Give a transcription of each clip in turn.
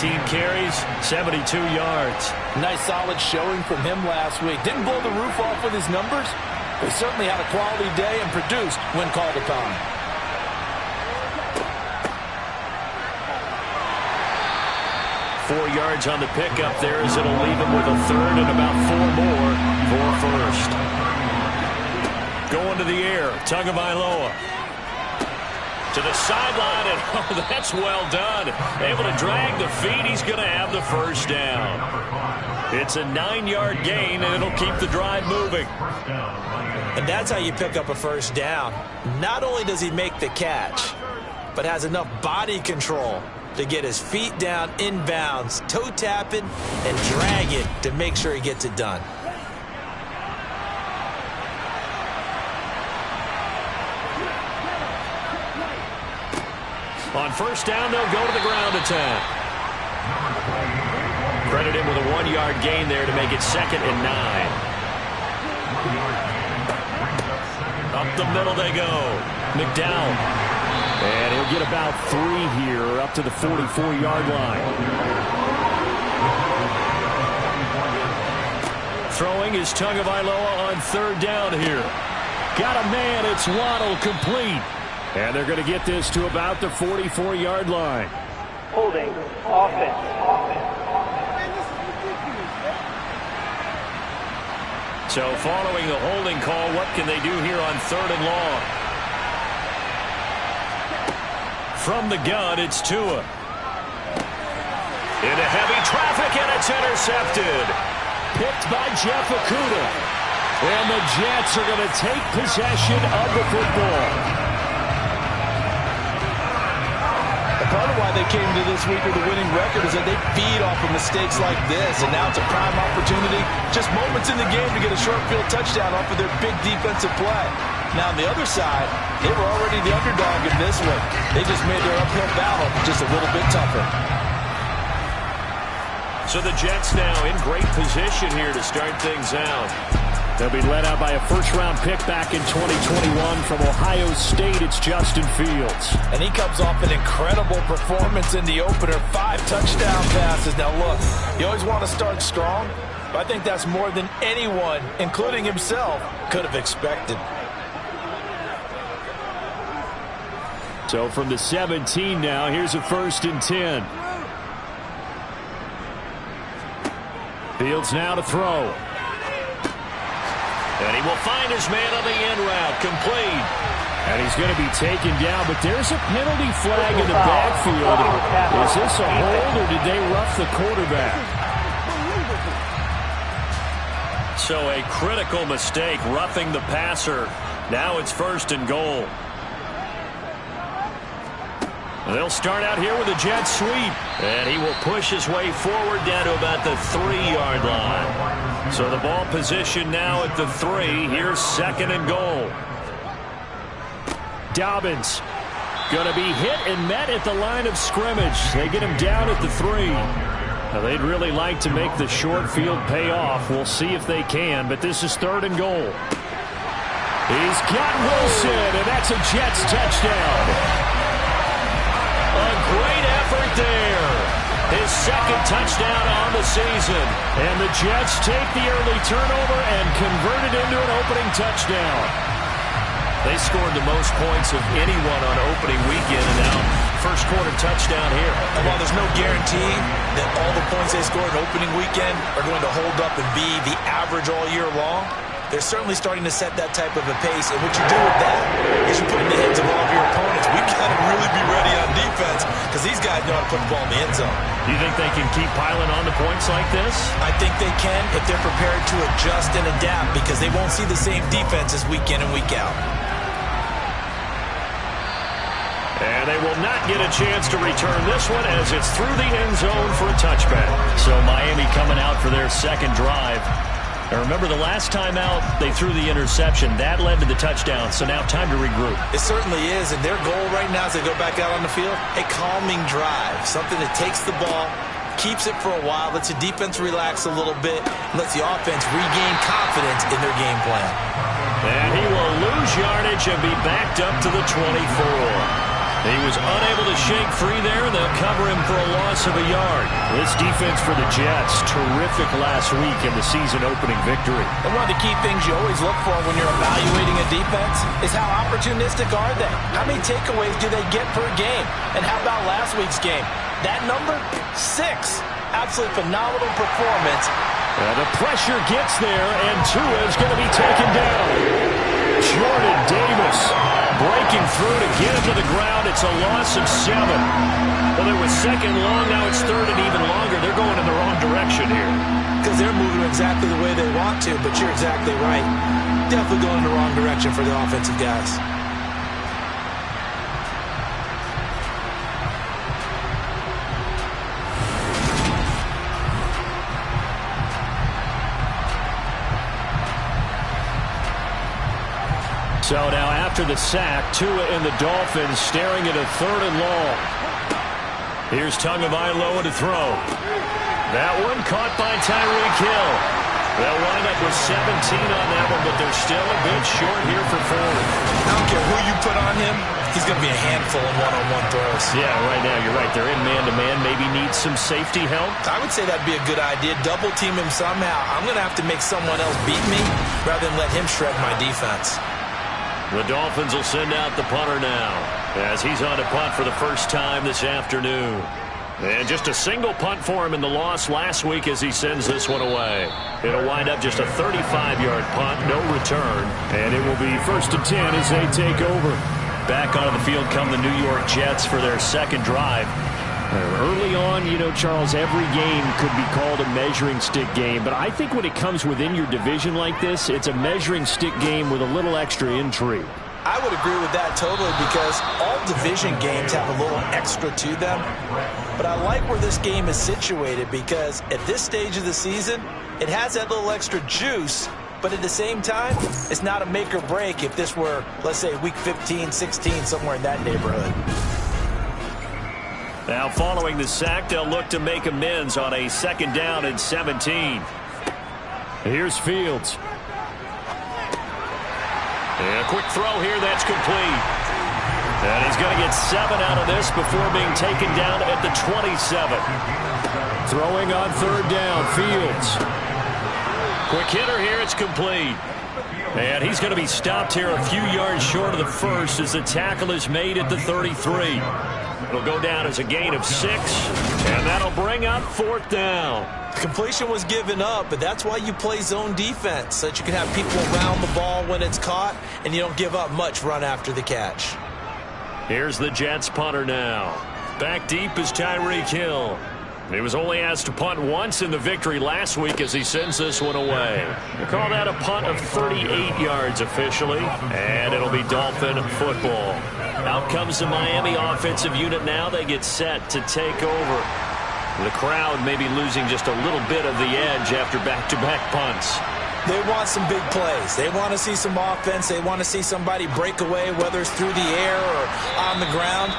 18 carries, 72 yards. Nice solid showing from him last week. Didn't blow the roof off with his numbers, but he certainly had a quality day and produced when called upon. Yards on the pickup there as it'll leave him with a third and about 4 more for first. Going to the air, Tagovailoa. To the sideline, and oh, that's well done. Able to drag the feet. He's going to have the first down. It's a 9-yard gain, and it'll keep the drive moving. And that's how you pick up a first down. Not only does he make the catch, but has enough body control to get his feet down inbounds, toe tapping, and drag it to make sure he gets it done. On first down, they'll go to the ground attack. Credit him with a 1-yard gain there to make it 2nd and 9. Up the middle they go. McDowell. And he'll get about 3 here up to the 44-yard line. Throwing is Tagovailoa on 3rd down here. Got a man. It's Waddle, complete. And they're going to get this to about the 44-yard line. Holding offense. So following the holding call, what can they do here on 3rd and long? From the gun, it's Tua. Into heavy traffic, and it's intercepted. Picked by Jeff Okudah. And the Jets are going to take possession of the football. Part of why they came to this week with a winning record is that they feed off of mistakes like this, and now it's a prime opportunity, just moments in the game to get a short field touchdown off of their big defensive play. Now on the other side, they were already the underdog in this one. They just made their uphill battle just a little bit tougher. So the Jets now in great position here to start things out. They'll be led out by a first-round pick back in 2021 from Ohio State. It's Justin Fields. And he comes off an incredible performance in the opener. 5 touchdown passes. Now, look, you always want to start strong, but I think that's more than anyone, including himself, could have expected. So from the 17 now, here's a 1st and 10. Fields now to throw. And he will find his man on the end route, complete. And he's going to be taken down, but there's a penalty flag in the backfield. Is this a hold, or did they rough the quarterback? So a critical mistake, roughing the passer. Now it's 1st and goal. They'll start out here with a jet sweep. And he will push his way forward down to about the 3-yard line. So the ball position now at the 3. Here's 2nd and goal. Dobbins going to be hit and met at the line of scrimmage. They get him down at the 3. Now they'd really like to make the short field pay off. We'll see if they can, but this is 3rd and goal. He's got Wilson, and that's a Jets touchdown. A great effort there. His 2nd touchdown on the season. And the Jets take the early turnover and convert it into an opening touchdown. They scored the most points of anyone on opening weekend, and now first quarter touchdown here. And while there's no guarantee that all the points they scored opening weekend are going to hold up and be the average all year long, they're certainly starting to set that type of a pace. And what you do with that is you put in the hands of all of your opponents. We've got to really be ready on defense because these guys know how to put the ball in the end zone. Do you think they can keep piling on the points like this? I think they can if they're prepared to adjust and adapt, because they won't see the same defenses week in and week out. And they will not get a chance to return this one as it's through the end zone for a touchback. So Miami coming out for their 2nd drive. And remember, the last time out, they threw the interception. That led to the touchdown, so now time to regroup. It certainly is, and their goal right now as they go back out on the field, a calming drive, something that takes the ball, keeps it for a while, lets the defense relax a little bit, lets the offense regain confidence in their game plan. And he will lose yardage and be backed up to the 24. He was unable to shake free there, and they'll cover him for a loss of a yard. This defense for the Jets, terrific last week in the season-opening victory. And one of the key things you always look for when you're evaluating a defense is how opportunistic are they? How many takeaways do they get per game? And how about last week's game? That number, 6. Absolutely phenomenal performance. The pressure gets there, and Tua is going to be taken down. Jordan Davis breaking through to get him to the ground. It's a loss of 7. Well, it was second long. Now it's third and even longer. They're going in the wrong direction here. Because they're moving exactly the way they want to, but you're exactly right. Definitely going in the wrong direction for the offensive guys. So now after the sack, Tua and the Dolphins staring at a third and long. Here's Tagovailoa to throw. That one caught by Tyreek Hill. They'll wind up with 17 on that one, but they're still a bit short here for 4. I don't care who you put on him. He's going to be a handful in one-on-one throws. Yeah, right now you're right. They're in man-to-man. Maybe needs some safety help. I would say that'd be a good idea. Double team him somehow. I'm going to have to make someone else beat me rather than let him shred my defense. The Dolphins will send out the punter now as he's on to punt for the first time this afternoon. And just a single punt for him in the loss last week as he sends this one away. It'll wind up just a 35-yard punt, no return. And it will be 1st and 10 as they take over. Back onto the field come the New York Jets for their second drive. Early on, you know, Charles, every game could be called a measuring stick game. But I think when it comes within your division like this, it's a measuring stick game with a little extra intrigue. I would agree with that totally because all division games have a little extra to them. But I like where this game is situated because at this stage of the season, it has that little extra juice. But at the same time, it's not a make or break if this were, let's say, week 15, 16, somewhere in that neighborhood. Now following the sack, they'll look to make amends on a 2nd down and 17. Here's Fields. And a quick throw here, that's complete. And he's going to get 7 out of this before being taken down at the 27. Throwing on 3rd down, Fields. Quick hitter here, it's complete. And he's going to be stopped here a few yards short of the first as the tackle is made at the 33. It'll go down as a gain of 6, and that'll bring up 4th down. Completion was given up, but that's why you play zone defense, so that you can have people around the ball when it's caught, and you don't give up much run after the catch. Here's the Jets punter now. Back deep is Tyreek Hill. He was only asked to punt once in the victory last week as he sends this one away. They call that a punt of 38 yards officially, and it'll be Dolphin football. Out comes the Miami offensive unit now. They get set to take over. The crowd may be losing just a little bit of the edge after back-to-back punts. They want some big plays. They want to see some offense. They want to see somebody break away, whether it's through the air or on the ground.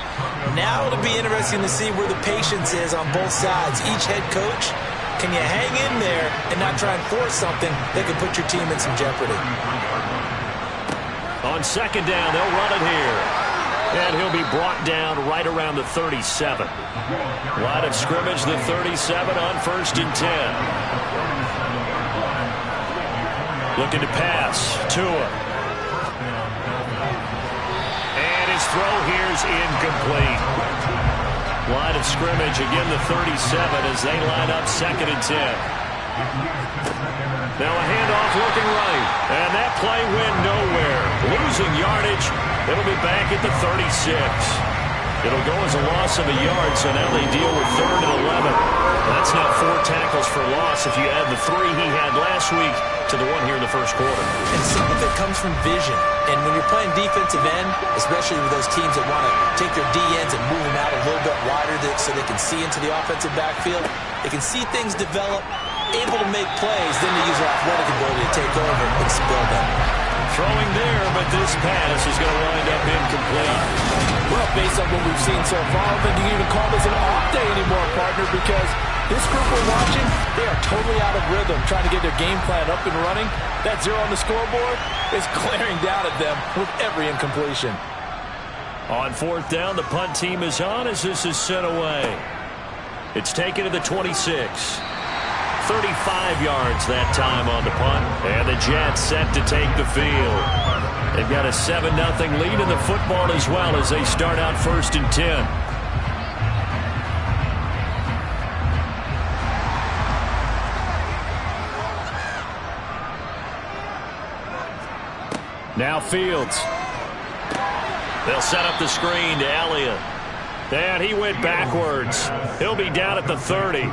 Now it'll be interesting to see where the patience is on both sides. Each head coach, can you hang in there and not try and force something that could put your team in some jeopardy? On 2nd down, they'll run it here. And he'll be brought down right around the 37. Line of scrimmage, the 37 on 1st and 10. Looking to pass. Tua. And his throw here's incomplete. Line of scrimmage, again the 37 as they line up 2nd and 10. Now a handoff looking right. And that play went nowhere. Losing yardage. It'll be back at the 36. It'll go as a loss of a yard, so now they deal with 3rd and 11. That's now 4 tackles for loss if you add the 3 he had last week to the 1 here in the first quarter. And some of it comes from vision. And when you're playing defensive end, especially with those teams that want to take their D-ends and move them out a little bit wider so they can see into the offensive backfield, they can see things develop, able to make plays, then they use their athletic ability to take over and spill them. Throwing there, but this pass is going to wind up incomplete. Well, based on what we've seen so far, I don't think you can even call this an off day anymore, partner, because this group we're watching, they are totally out of rhythm, trying to get their game plan up and running. That 0 on the scoreboard is glaring down at them with every incompletion. On fourth down, the punt team is on as this is sent away. It's taken to the 26. 35 yards that time on the punt. And the Jets set to take the field. They've got a 7-0 lead in the football as well as they start out 1st and 10. Now Fields. They'll set up the screen to Elliott. And he went backwards. He'll be down at the 30.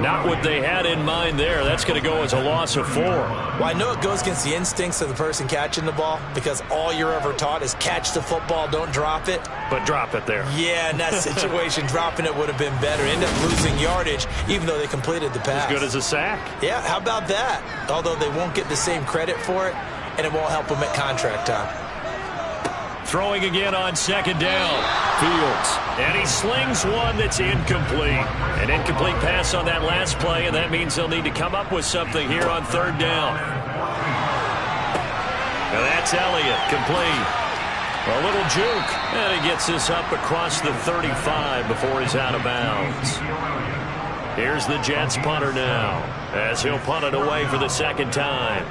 Not what they had in mind there. That's going to go as a loss of 4. Well, I know it goes against the instincts of the person catching the ball because all you're ever taught is catch the football, don't drop it. But drop it there. Yeah, in that situation, dropping it would have been better. End up losing yardage, even though they completed the pass. As good as a sack. Yeah, how about that? Although they won't get the same credit for it, and it won't help them at contract time. Throwing again on 2nd down. Fields. And he slings one that's incomplete. An incomplete pass on that last play, and that means they'll need to come up with something here on 3rd down. Now that's Elliott, complete. A little juke, and he gets this up across the 35 before he's out of bounds. Here's the Jets punter now, as he'll punt it away for the 2nd time.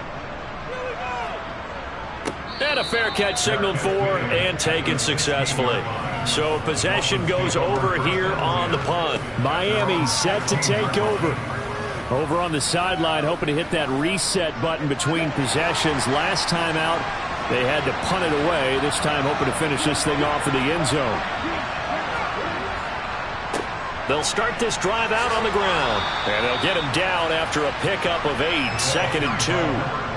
And a fair catch signaled for and taken successfully. So possession goes over here on the punt. Miami set to take over. Over on the sideline, hoping to hit that reset button between possessions. Last time out, they had to punt it away. This time hoping to finish this thing off in the end zone. They'll start this drive out on the ground. And they'll get him down after a pickup of 8, 2nd and 2.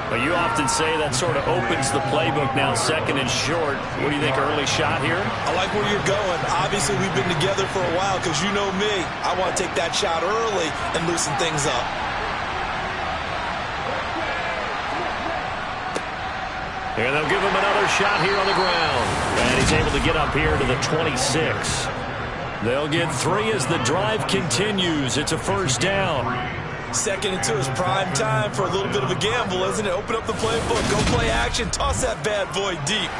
Well, you often say that sort of opens the playbook now, 2nd and short. What do you think, early shot here? I like where you're going. Obviously, we've been together for a while because you know me. I want to take that shot early and loosen things up. And they'll give him another shot here on the ground. And he's able to get up here to the 26. They'll get 3 as the drive continues. It's a 1st down. 2nd and 2 is prime time for a little bit of a gamble, isn't it? Open up the playbook, go play action, toss that bad boy deep.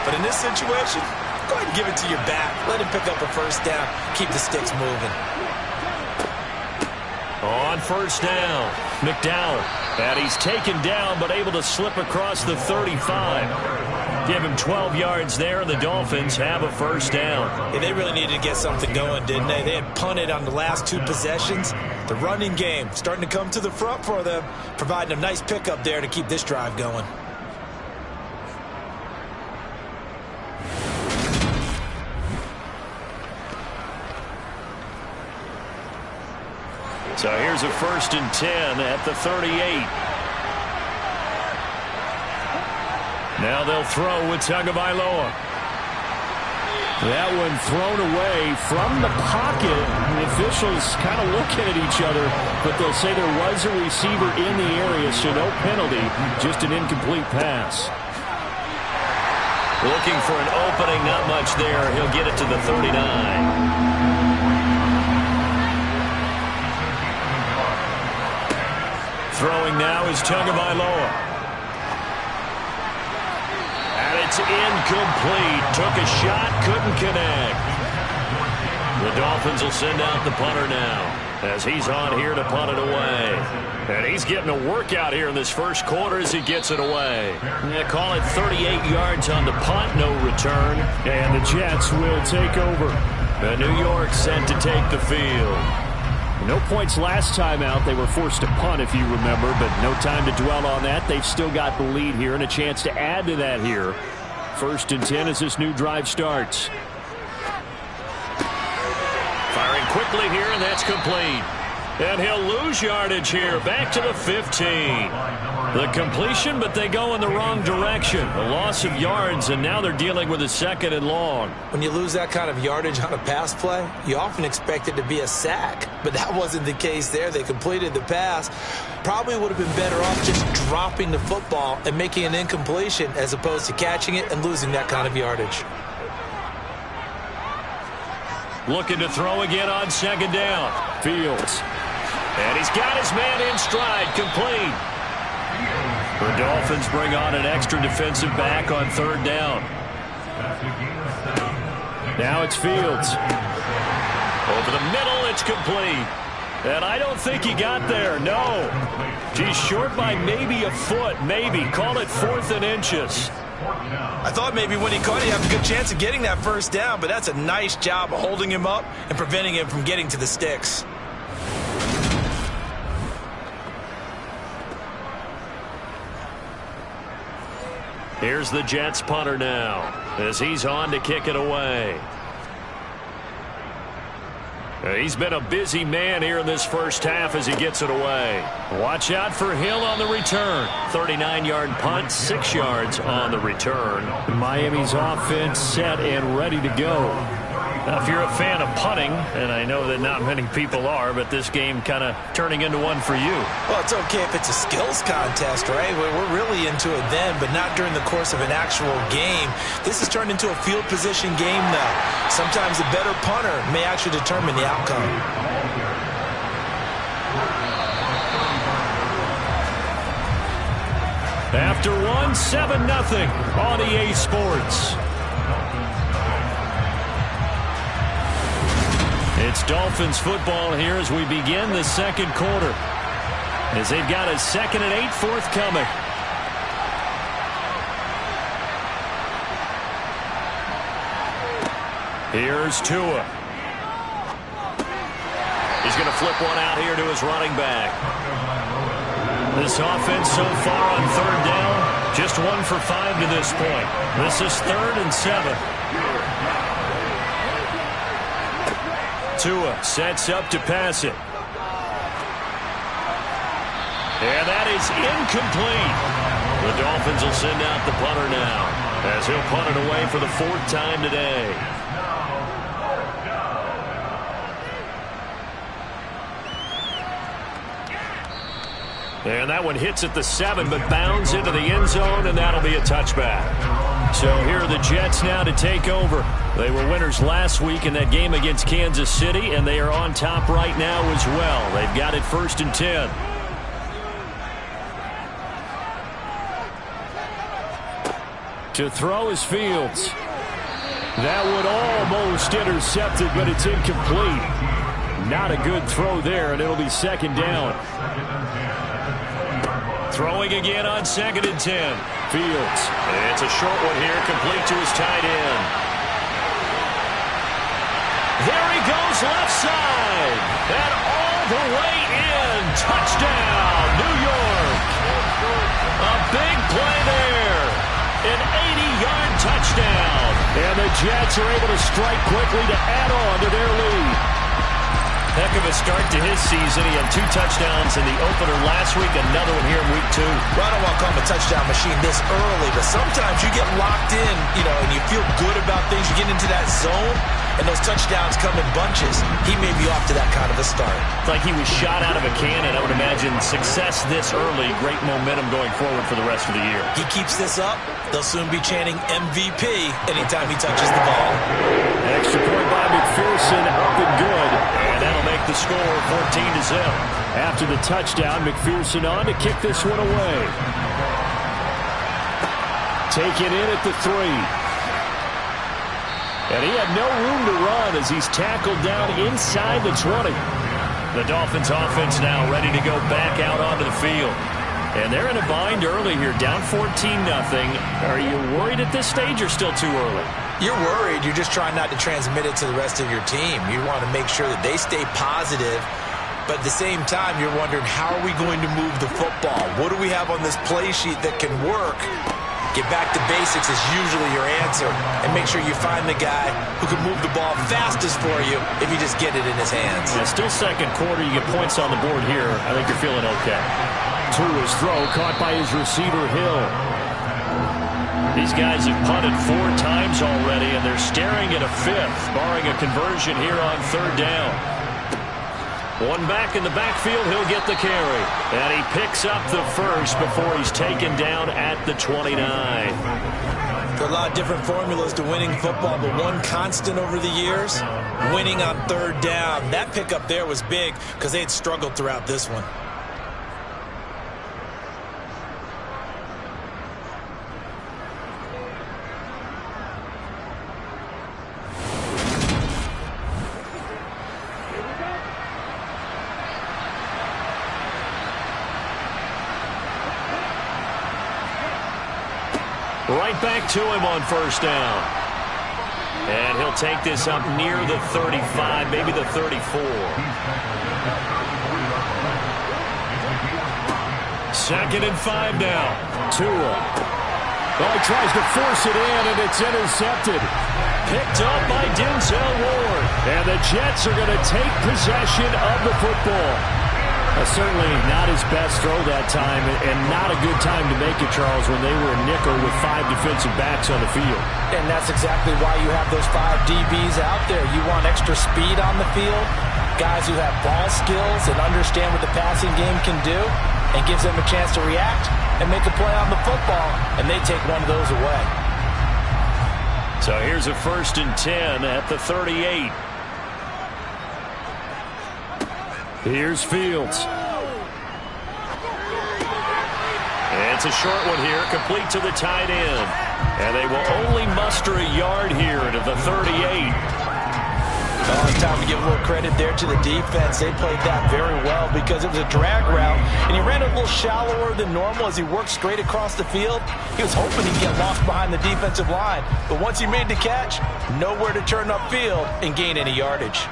But in this situation, go ahead and give it to your back. Let him pick up a 1st down. Keep the sticks moving. On 1st down, McDowell. And he's taken down, but able to slip across the 35. Give him 12 yards there, and the Dolphins have a 1st down. Yeah, they really needed to get something going, didn't they? They had punted on the last 2 possessions. The running game starting to come to the front for them, providing a nice pickup there to keep this drive going. So here's a 1st and 10 at the 38. Now they'll throw with Tagovailoa. That one thrown away from the pocket. The officials kind of looking at each other, but they'll say there was a receiver in the area, so no penalty, just an incomplete pass. Looking for an opening, not much there. He'll get it to the 39. Throwing now is Tagovailoa. And it's incomplete. Took a shot, couldn't connect. The Dolphins will send out the punter now as he's on here to punt it away. And he's getting a workout here in this 1st quarter as he gets it away. They call it 38 yards on the punt, no return. And the Jets will take over. And New York set to take the field. No points last time out. They were forced to punt, if you remember, but no time to dwell on that. They've still got the lead here and a chance to add to that here. 1st and 10 as this new drive starts. Firing quickly here, and that's complete. And he'll lose yardage here, back to the 15. The completion, but they go in the wrong direction. A loss of yards, and now they're dealing with a 2nd and long. When you lose that kind of yardage on a pass play, you often expect it to be a sack. But that wasn't the case there. They completed the pass. Probably would have been better off just dropping the football and making an incompletion as opposed to catching it and losing that kind of yardage. Looking to throw again on 2nd down. Fields. And he's got his man in stride, complete. The Dolphins bring on an extra defensive back on 3rd down. Now it's Fields. Over the middle, it's complete. And I don't think he got there, no. He's short by maybe a foot, maybe. Call it 4th and inches. I thought maybe when he caught it, he had a good chance of getting that first down, but that's a nice job of holding him up and preventing him from getting to the sticks. Here's the Jets punter now as he's on to kick it away. He's been a busy man here in this first half as he gets it away. Watch out for Hill on the return. 39-yard punt, 6 yards on the return. Miami's offense set and ready to go. Now, if you're a fan of punting, and I know that not many people are, but this game kind of turning into one for you. Well, it's okay if it's a skills contest, right? We're really into it then, but not during the course of an actual game. This has turned into a field position game now. Sometimes a better punter may actually determine the outcome. After one, 7-0 on EA Sports. It's Dolphins football here as we begin the second quarter, as they've got a 2nd and 8 forthcoming. Here's Tua. He's going to flip one out here to his running back. This offense so far on 3rd down, just 1 for 5 to this point. This is 3rd and 7. Tua sets up to pass it. And that is incomplete. The Dolphins will send out the punter now as he'll punt it away for the 4th time today. And that one hits at the 7, but bounds into the end zone, and that'll be a touchback. So here are the Jets now to take over. They were winners last week in that game against Kansas City, and they are on top right now as well. They've got it 1st and 10. To throw is Fields. That would almost intercept it, but it's incomplete. Not a good throw there, and it'll be 2nd down. Throwing again on 2nd and 10. Fields. It's a short one here, complete to his tight end. There he goes, left side. And all the way in. Touchdown, New York. A big play there. An 80-yard touchdown. And the Jets are able to strike quickly to add on to their lead. Heck of a start to his season. He had 2 touchdowns in the opener last week, another one here in week 2. Well, I don't want to call him a touchdown machine this early, but sometimes you get locked in, and you feel good about things. You get into that zone, and those touchdowns come in bunches. He may be off to that kind of a start. It's like he was shot out of a cannon. I would imagine success this early, great momentum going forward for the rest of the year. He keeps this up, they'll soon be chanting MVP anytime he touches the ball. Extra point by McPherson, up and good. And that'll make the score 14-0. After the touchdown, McPherson on to kick this one away. Taken in at the 3. And he had no room to run as he's tackled down inside the 20. The Dolphins offense now ready to go back out onto the field. And they're in a bind early here, down 14-0. Are you worried at this stage or still too early? You're worried. You're just trying not to transmit it to the rest of your team. You want to make sure that they stay positive. But at the same time, you're wondering, how are we going to move the football? What do we have on this play sheet that can work? Get back to basics is usually your answer. And make sure you find the guy who can move the ball fastest for you if you just get it in his hands. Yeah, still second quarter. You get points on the board here. I think you're feeling okay. Tua's throw caught by his receiver, Hill. These guys have punted 4 times already, and they're staring at a 5th, barring a conversion here on 3rd down. One back in the backfield, he'll get the carry. And he picks up the first before he's taken down at the 29. There are a lot of different formulas to winning football, but one constant over the years, winning on 3rd down. That pickup there was big because they had struggled throughout this one. Right back to him on first down. And he'll take this up near the 35, maybe the 34. Second and 5 now. Tua. Well, he tries to force it in, and it's intercepted. Picked up by Denzel Ward. And the Jets are going to take possession of the football. Certainly not his best throw that time, and not a good time to make it, Charles, when they were a nickel with 5 defensive backs on the field. And that's exactly why you have those 5 DBs out there. You want extra speed on the field, guys who have ball skills and understand what the passing game can do, and gives them a chance to react and make a play on the football, and they take one of those away. So here's a 1st and 10 at the 38. Here's Fields. It's a short one here, complete to the tight end. And they will only muster a yard here to the 38. Oh, it's time to give a little credit there to the defense. They played that very well because it was a drag route, and he ran a little shallower than normal as he worked straight across the field. He was hoping he'd get lost behind the defensive line, but once he made the catch, nowhere to turn upfield and gain any yardage.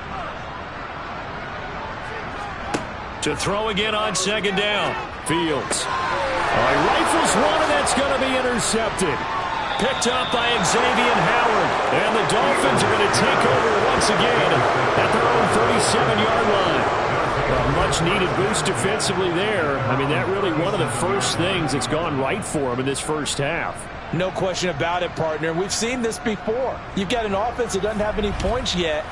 To throw again on 2nd down. Fields. He rifles one, and that's going to be intercepted. Picked up by Xavier Howard. And the Dolphins are going to take over once again at their own 37-yard line. A much-needed boost defensively there. I mean, that really one of the first things that's gone right for them in this first half. No question about it, partner. We've seen this before. You've got an offense that doesn't have any points yet.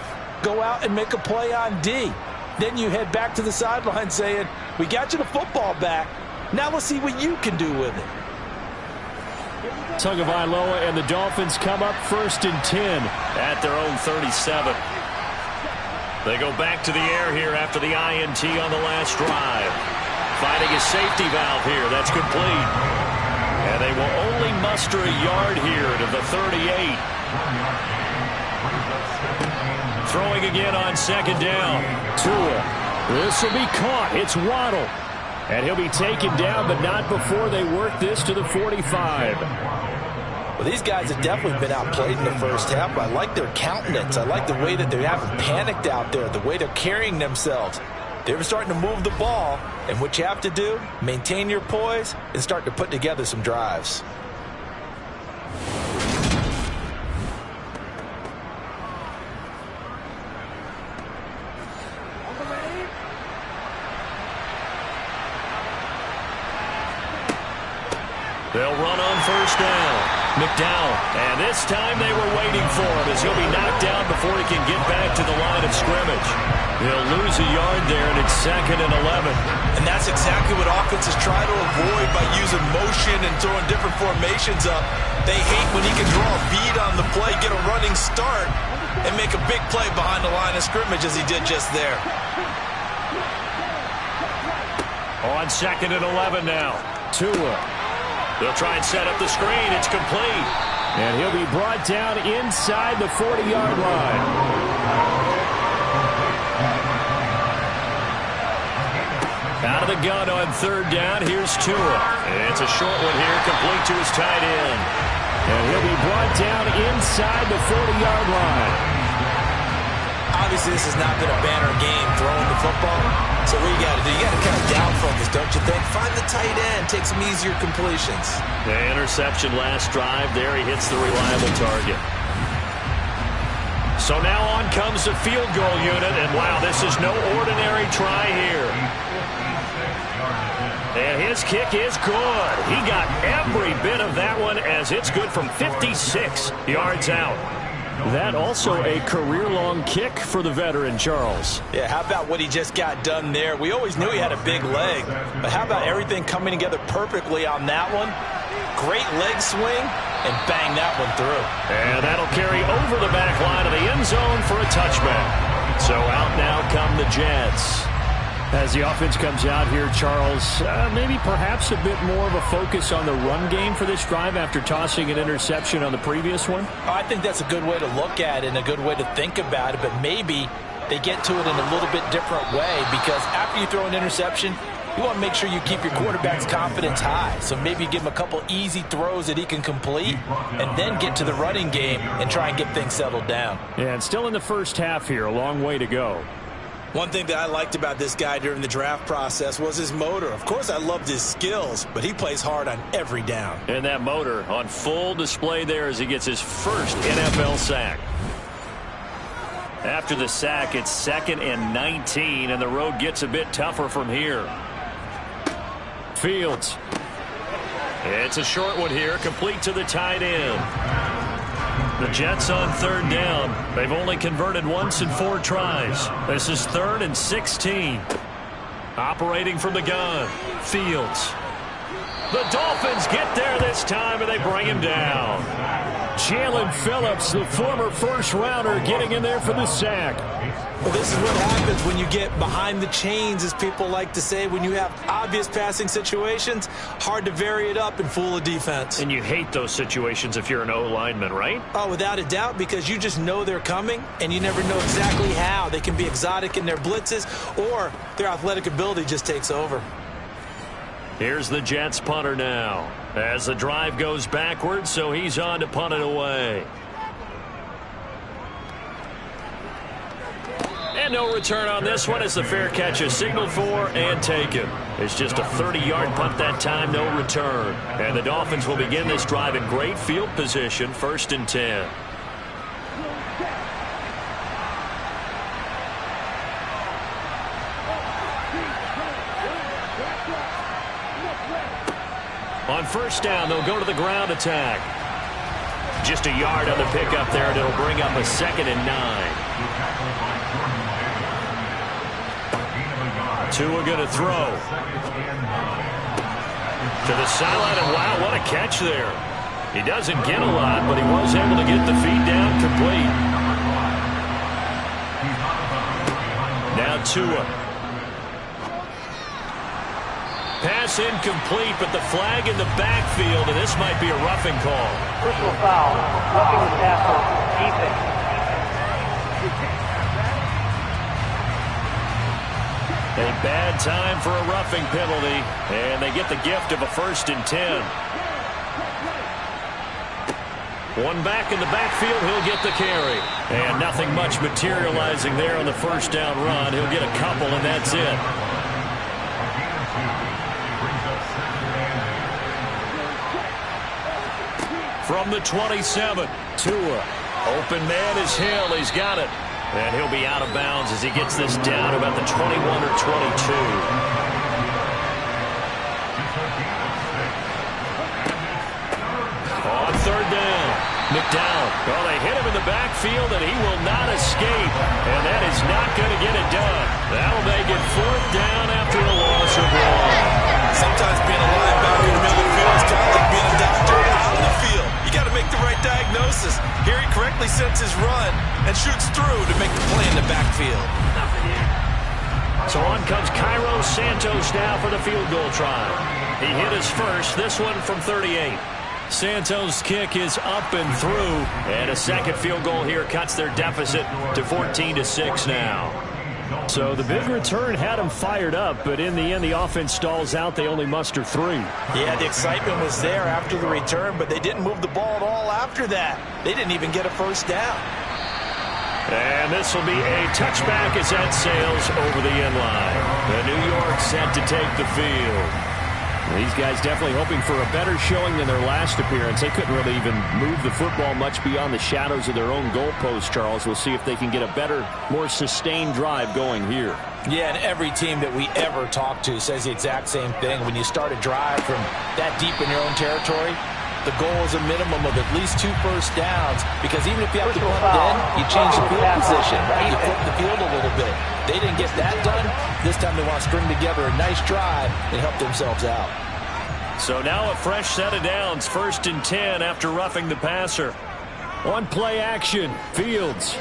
Go out and make a play on D. Then you head back to the sideline saying, we got you the football back. Now let's see what you can do with it. Tagovailoa and the Dolphins come up 1st and 10 at their own 37. They go back to the air here after the INT on the last drive. Finding a safety valve here. That's complete. And they will only muster a yard here to the 38. Throwing again on 2nd down. Tua. This will be caught. It's Waddle. And he'll be taken down, but not before they work this to the 45. Well, these guys have definitely been outplayed in the first half. I like their countenance. I like the way that they haven't panicked out there, the way they're carrying themselves. They're starting to move the ball, and what you have to do, maintain your poise and start to put together some drives. They'll run on 1st down. McDowell. And this time they were waiting for him as he'll be knocked down before he can get back to the line of scrimmage. He'll lose a yard there, and it's 2nd and 11. And that's exactly what offenses try to avoid by using motion and throwing different formations up. They hate when he can draw a bead on the play, get a running start, and make a big play behind the line of scrimmage as he did just there. On 2nd and 11 now. Tua. They'll try and set up the screen. It's complete. And he'll be brought down inside the 40-yard line. Out of the gun on 3rd down. Here's Tua. And it's a short one here, complete to his tight end. And he'll be brought down inside the 40-yard line. Obviously, this has not been a banner game throwing the football. So what you got to do, you got to kind of down focus, don't you think? Find the tight end, take some easier completions. The interception last drive there. He hits the reliable target. So now on comes the field goal unit. And wow, this is no ordinary try here. And his kick is good. He got every bit of that one as it's good from 56 yards out. That also a career-long kick for the veteran, Charles. Yeah, how about what he just got done there? We always knew he had a big leg, but how about everything coming together perfectly on that one? Great leg swing, and bang that one through. And that'll carry over the back line of the end zone for a touchback. So out now come the Jets. As the offense comes out here, Charles, maybe perhaps a bit more of a focus on the run game for this drive after tossing an interception on the previous one? I think that's a good way to look at it and a good way to think about it, but maybe they get to it in a little bit different way because after you throw an interception, You want to make sure you keep your quarterback's confidence high. So maybe give him a couple easy throws that he can complete and then get to the running game and try and get things settled down. Yeah, and still in the first half here, a long way to go. One thing that I liked about this guy during the draft process was his motor. Of course, I loved his skills, but he plays hard on every down. And that motor on full display there as he gets his first NFL sack. After the sack, it's 2nd and 19, and the road gets a bit tougher from here. Fields. It's a short one here, complete to the tight end. The Jets on 3rd down. They've only converted once in 4 tries. This is 3rd and 16. Operating from the gun. Fields. The Dolphins get there this time, and they bring him down. Jalen Phillips, the former first-rounder, getting in there for the sack. Well, this is what happens when you get behind the chains, as people like to say. When you have obvious passing situations, hard to vary it up and fool a defense. And you hate those situations if you're an O-lineman, right? Oh, without a doubt, because you just know they're coming, and you never know exactly how. They can be exotic in their blitzes, or their athletic ability just takes over. Here's the Jets punter now, as the drive goes backwards, so he's on to punt it away. And no return on this one as the fair catch is signaled for and taken. It's just a 30-yard punt that time, no return. And the Dolphins will begin this drive in great field position, 1st and 10. On 1st down, they'll go to the ground attack. Just a yard on the pickup there, and it'll bring up a 2nd and 9. Tua going to throw. To the sideline, and wow, what a catch there. He doesn't get a lot, but he was able to get the feed down complete. Now Tua. Pass incomplete, but the flag in the backfield, and this might be a roughing call. Personal foul. Roughing the tackle. Defense. A bad time for a roughing penalty, and they get the gift of a 1st and 10. One back in the backfield, he'll get the carry. And nothing much materializing there on the 1st down run. He'll get a couple, and that's it. From the 27, Tua. Open man is Hill. He's got it. And he'll be out of bounds as he gets this down about the 21 or 22. On 3rd down, McDowell. Well, they hit him in the backfield, and he will not escape. And that is not going to get it done. That'll make it 4th down after a loss of 1. Sometimes being a linebacker in the middle of the field is kind of like being a doctor out of the field. You got to make the right diagnosis. Here he correctly sets his run and shoots through to make the play in the backfield. So on comes Cairo Santos now for the field goal try. He hit his first, this one from 38. Santos' kick is up and through, and a second field goal here cuts their deficit to 14-6 now. So the big return had them fired up, but in the end, the offense stalls out. They only muster 3. Yeah, the excitement was there after the return, but they didn't move the ball at all after that. They didn't even get a 1st down. And this will be a touchback as that sails over the end line. The New York set to take the field. These guys definitely hoping for a better showing than their last appearance. They couldn't really even move the football much beyond the shadows of their own goalpost, Charles. We'll see if they can get a better, more sustained drive going here. Yeah, and every team that we ever talk to says the exact same thing. When you start a drive from that deep in your own territory, the goal is a minimum of at least 2 first downs, because even if you have to punt it in, you change the field position, right? You flip the field a little bit. They didn't get that done. This time they want to string together a nice drive and help themselves out. So now a fresh set of downs, 1st and 10 after roughing the passer. On play action, Fields.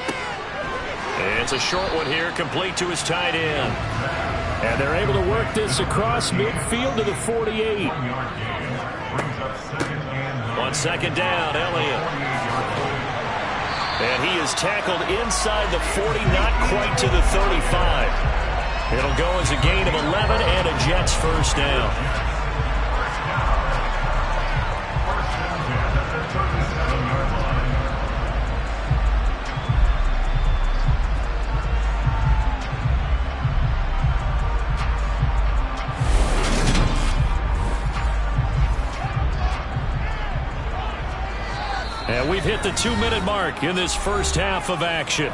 It's a short one here, complete to his tight end. And they're able to work this across midfield to the 48. On 2nd down, Elliott. And he is tackled inside the 40, not quite to the 35. It'll go as a gain of 11 and a Jets first down. And we've hit the 2-minute mark in this first half of action.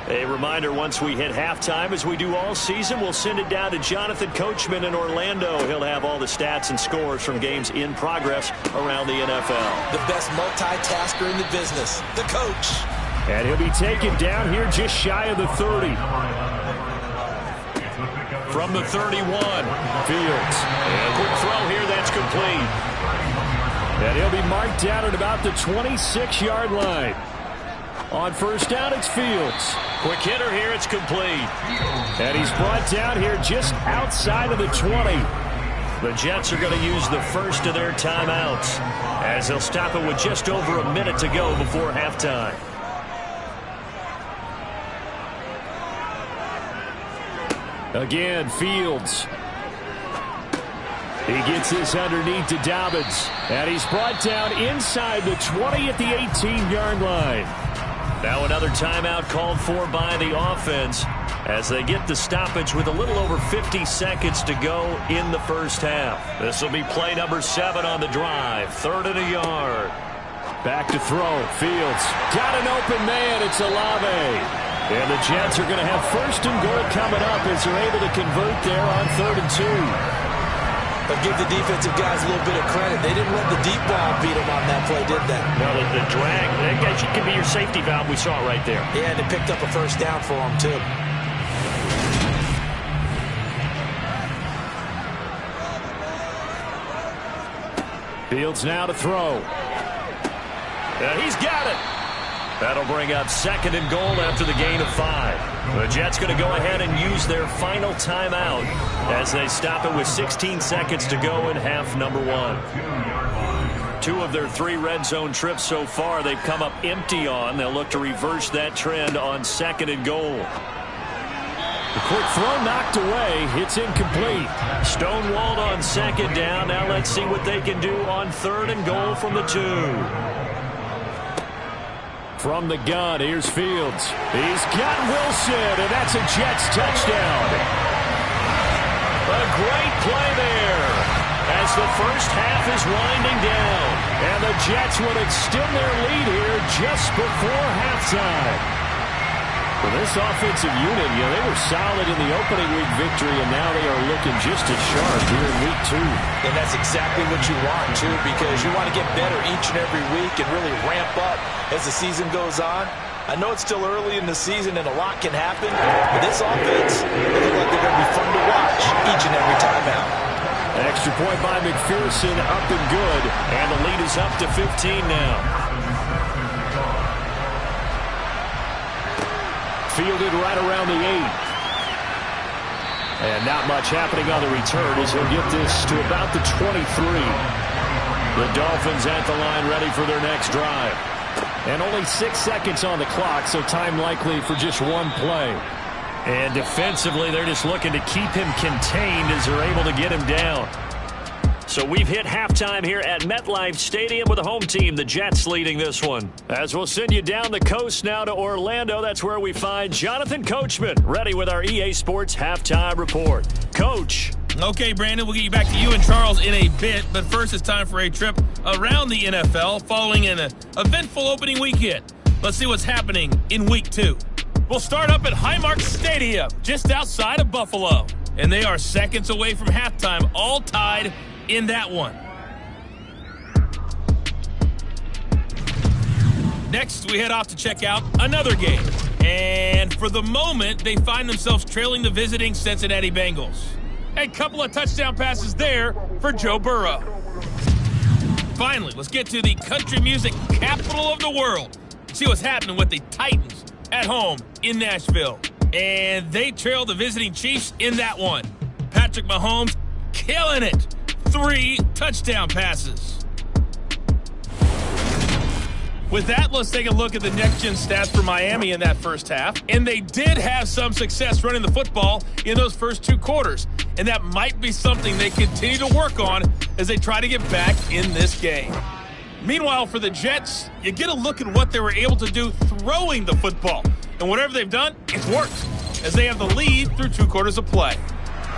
A reminder, once we hit halftime, as we do all season, we'll send it down to Jonathan Coachman in Orlando. He'll have all the stats and scores from games in progress around the NFL. The best multitasker in the business, the coach. And he'll be taken down here just shy of the 30. From the 31, Fields. And quick throw here, that's complete. And he'll be marked down at about the 26-yard line. On first down, it's Fields. Quick hitter here, it's complete. And he's brought down here just outside of the 20. The Jets are going to use the first of their timeouts, as they'll stop it with just over a minute to go before halftime. Again, Fields. He gets this underneath to Dobbins. And he's brought down inside the 20 at the 18-yard line. Now another timeout called for by the offense as they get the stoppage with a little over 50 seconds to go in the first half. This will be play number 7 on the drive. 3rd and a yard. Back to throw. Fields. Got an open man. It's Olave. And the Jets are going to have 1st and goal coming up as they're able to convert there on 3rd and 2. But give the defensive guys a little bit of credit. They didn't let the deep ball beat them on that play, did they? No, the drag, that guy can be your safety valve. We saw it right there. Yeah, and they picked up a first down for them, too. Fields now to throw. And he's got it. That'll bring up 2nd and goal after the gain of 5. The Jets going to go ahead and use their final timeout as they stop it with 16 seconds to go in half number 1. 2 of their 3 red zone trips so far they've come up empty on. They'll look to reverse that trend on 2nd and goal. The quick throw knocked away. It's incomplete. Stonewalled on 2nd down. Now let's see what they can do on 3rd and goal from the 2. From the gun, here's Fields. He's got Wilson, and that's a Jets touchdown. A great play there as the first half is winding down. And the Jets would extend their lead here just before halftime. For this offensive unit, they were solid in the opening week victory, and now they are looking just as sharp here in week 2. And that's exactly what you want, too, because you want to get better each and every week and really ramp up as the season goes on. I know it's still early in the season and a lot can happen, but this offense, they look like they're going to be fun to watch each and every time out. Extra point by McPherson, up and good, and the lead is up to 15 now. Fielded right around the 8. And not much happening on the return as he'll get this to about the 23. The Dolphins at the line ready for their next drive. And only 6 seconds on the clock, so time likely for just one play. And defensively, they're just looking to keep him contained as they're able to get him down. So we've hit halftime here at MetLife Stadium with the home team, the Jets, leading this one. As we'll send you down the coast now to Orlando, that's where we find Jonathan Coachman, ready with our EA Sports Halftime Report. Coach. Okay, Brandon, we'll get you back to you and Charles in a bit, but first it's time for a trip around the NFL following an eventful opening weekend. Let's see what's happening in Week 2. We'll start up at Highmark Stadium, just outside of Buffalo. And they are seconds away from halftime, all tied in that one. Next, we head off to check out another game. And for the moment, they find themselves trailing the visiting Cincinnati Bengals. A couple of touchdown passes there for Joe Burrow. Finally, let's get to the country music capital of the world. See what's happening with the Titans at home in Nashville. And they trail the visiting Chiefs in that one. Patrick Mahomes killing it. 3 touchdown passes. With that, let's take a look at the next-gen stats for Miami in that first half. And they did have some success running the football in those first 2 quarters. And that might be something they continue to work on as they try to get back in this game. Meanwhile, for the Jets, you get a look at what they were able to do throwing the football. And whatever they've done, it's worked, as they have the lead through 2 quarters of play.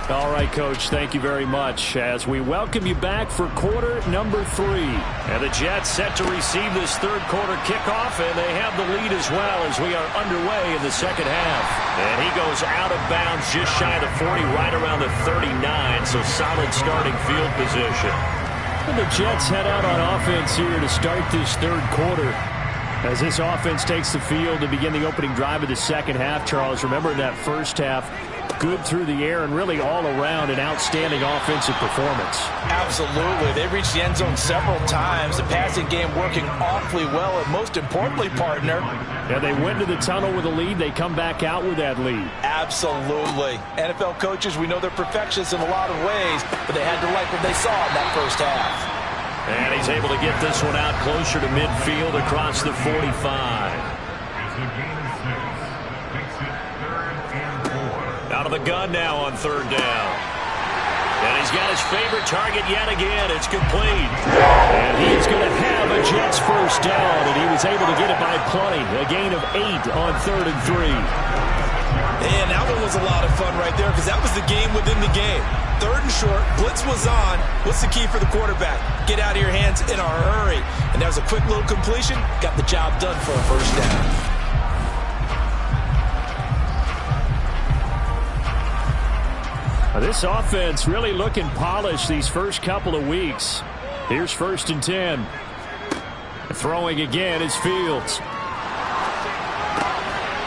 All right, Coach, thank you very much as we welcome you back for quarter number 3. And the Jets set to receive this third quarter kickoff, and they have the lead as well as we are underway in the second half. And he goes out of bounds just shy of the 40, right around the 39, so solid starting field position. And the Jets head out on offense here to start this third quarter. As this offense takes the field to begin the opening drive of the second half, Charles, remember in that first half, good through the air and really all around an outstanding offensive performance. Absolutely. They reached the end zone several times. The passing game working awfully well, and most importantly, partner. Yeah, they went to the tunnel with a lead. They come back out with that lead. Absolutely. NFL coaches, we know they're perfectionists in a lot of ways, but they had to like what they saw in that first half. And he's able to get this one out closer to midfield across the 45. Out of the gun now on third down. And he's got his favorite target yet again. It's complete. And he's going to have a Jets first down, and he was able to get it by plenty. A gain of 8 on 3rd and 3. And that one was a lot of fun right there because that was the game within the game. 3rd and short, blitz was on. What's the key for the quarterback? Get out of your hands in a hurry. And that was a quick little completion. Got the job done for a first down. This offense really looking polished these first couple of weeks. Here's 1st and 10. Throwing again is Fields.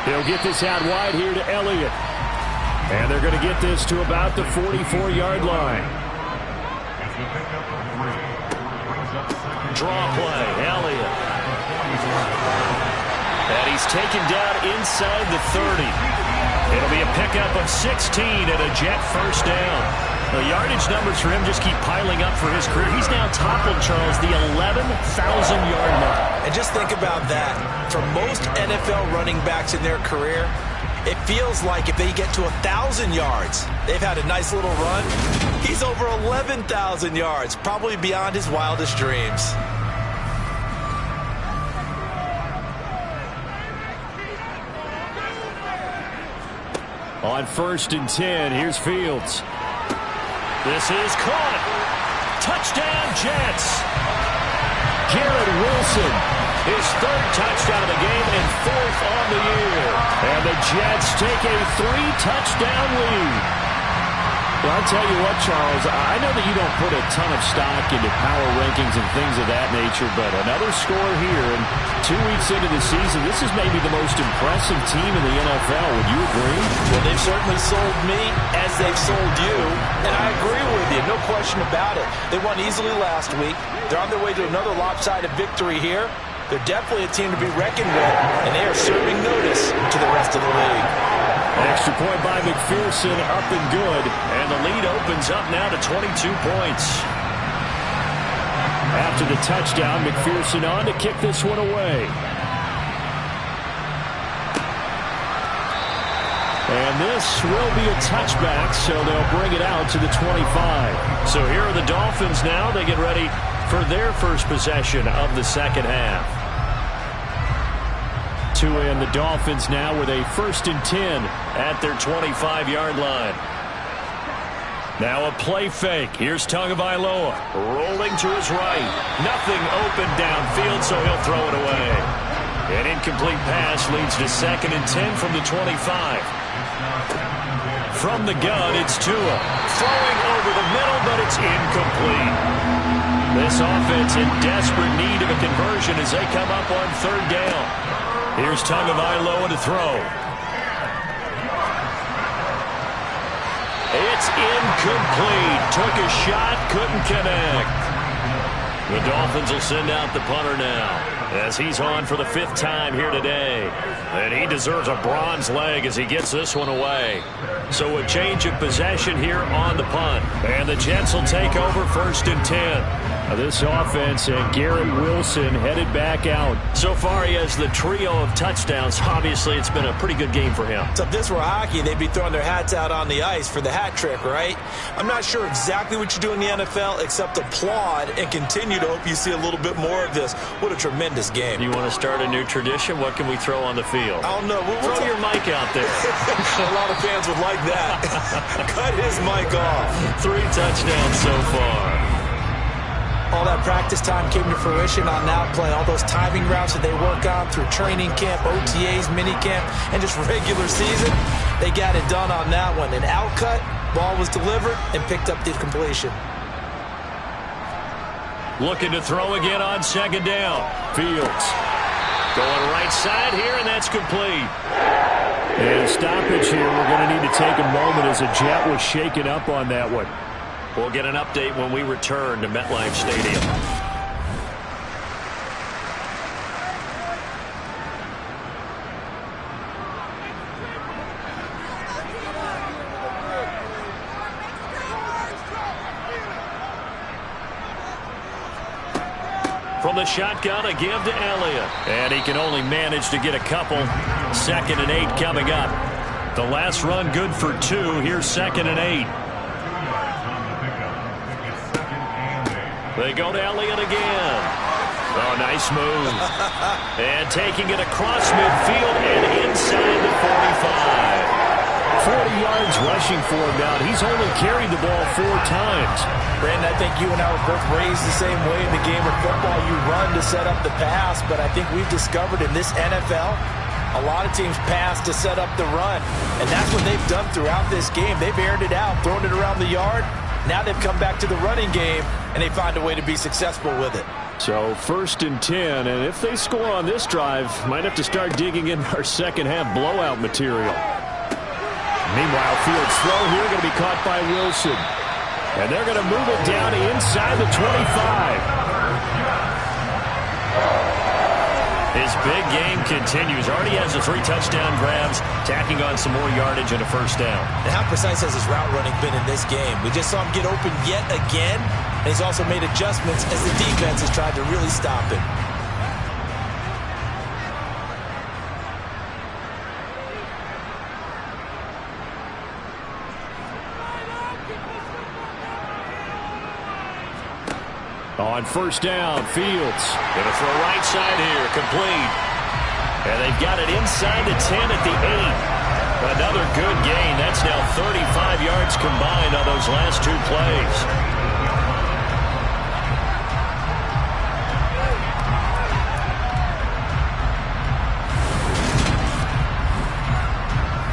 He'll get this out wide here to Elliott. And they're going to get this to about the 44-yard line. Draw play, Elliott. And he's taken down inside the 30. It'll be a pickup of 16 and a Jet first down. The yardage numbers for him just keep piling up for his career. He's now toppled, Charles, the 11,000-yard mark. And just think about that. For most NFL running backs in their career, it feels like if they get to 1,000 yards, they've had a nice little run. He's over 11,000 yards, probably beyond his wildest dreams. On 1st and 10, here's Fields. This is caught. Touchdown, Jets. Garrett Wilson, his 3rd touchdown of the game and 4th on the year. And the Jets take a 3-touchdown lead. Well, I'll tell you what, Charles, I know that you don't put a ton of stock into power rankings and things of that nature, but another score here, and 2 weeks into the season, this is maybe the most impressive team in the NFL. Would you agree? Well, they've certainly sold me as they've sold you, and I agree with you, no question about it. They won easily last week. They're on their way to another lopsided victory here. They're definitely a team to be reckoned with, and they are serving notice to the rest of the league. Extra point by McPherson, up and good. And the lead opens up now to 22 points. After the touchdown, McPherson on to kick this one away. And this will be a touchback, so they'll bring it out to the 25. So here are the Dolphins now. They get ready for their first possession of the second half. And the Dolphins now with a 1st and 10 at their 25-yard line. Now a play fake. Here's Tagovailoa rolling to his right. Nothing open downfield, so he'll throw it away. An incomplete pass leads to 2nd and 10 from the 25. From the gun, it's Tua. Throwing over the middle, but it's incomplete. This offense in desperate need of a conversion as they come up on 3rd down. Here's Tagovailoa to throw. It's incomplete. Took a shot, couldn't connect. The Dolphins will send out the punter now as he's on for the 5th time here today. And he deserves a bronze leg as he gets this one away. So a change of possession here on the punt. And the Jets will take over 1st and 10. This offense and Garrett Wilson headed back out. So far, he has the trio of touchdowns. Obviously, it's been a pretty good game for him. So if this were hockey, they'd be throwing their hats out on the ice for the hat trick, right? I'm not sure exactly what you do in the NFL except applaud and continue to hope you see a little bit more of this. What a tremendous game. You want to start a new tradition? What can we throw on the field? I don't know. Throw your mic out there. A lot of fans would like that. Cut his mic off. 3 touchdowns so far. All that practice time came to fruition on that play. All those timing routes that they work on through training camp, OTAs, minicamp, and just regular season, they got it done on that one. An outcut, ball was delivered, and picked up the completion. Looking to throw again on second down. Fields going right side here, and that's complete. And stoppage here. We're going to need to take a moment as a jet was shaken up on that one. We'll get an update when we return to MetLife Stadium. From the shotgun, a give to Elliott. And he can only manage to get a couple. 2nd and 8 coming up. The last run good for 2. Here's 2nd and 8. They go to Elliott again. Oh, nice move. And taking it across midfield and inside the 45. 40 yards rushing for him now. He's only carried the ball 4 times. Brandon, I think you and I were both raised the same way in the game of football. You run to set up the pass, but I think we've discovered in this NFL, a lot of teams pass to set up the run. And that's what they've done throughout this game. They've aired it out, thrown it around the yard. Now they've come back to the running game, and they find a way to be successful with it. So 1st and 10, and if they score on this drive, might have to start digging in our second half blowout material. Meanwhile, Fields' throw here going to be caught by Wilson. And they're going to move it down inside the 25. His big game continues. Already has the 3 touchdown grabs, tacking on some more yardage and a first down. And how precise has his route running been in this game? We just saw him get open yet again, and he's also made adjustments as the defense has tried to really stop him. On first down, Fields going to throw right side here, complete. And they've got it inside the 10 at the 8. Another good gain. That's now 35 yards combined on those last 2 plays.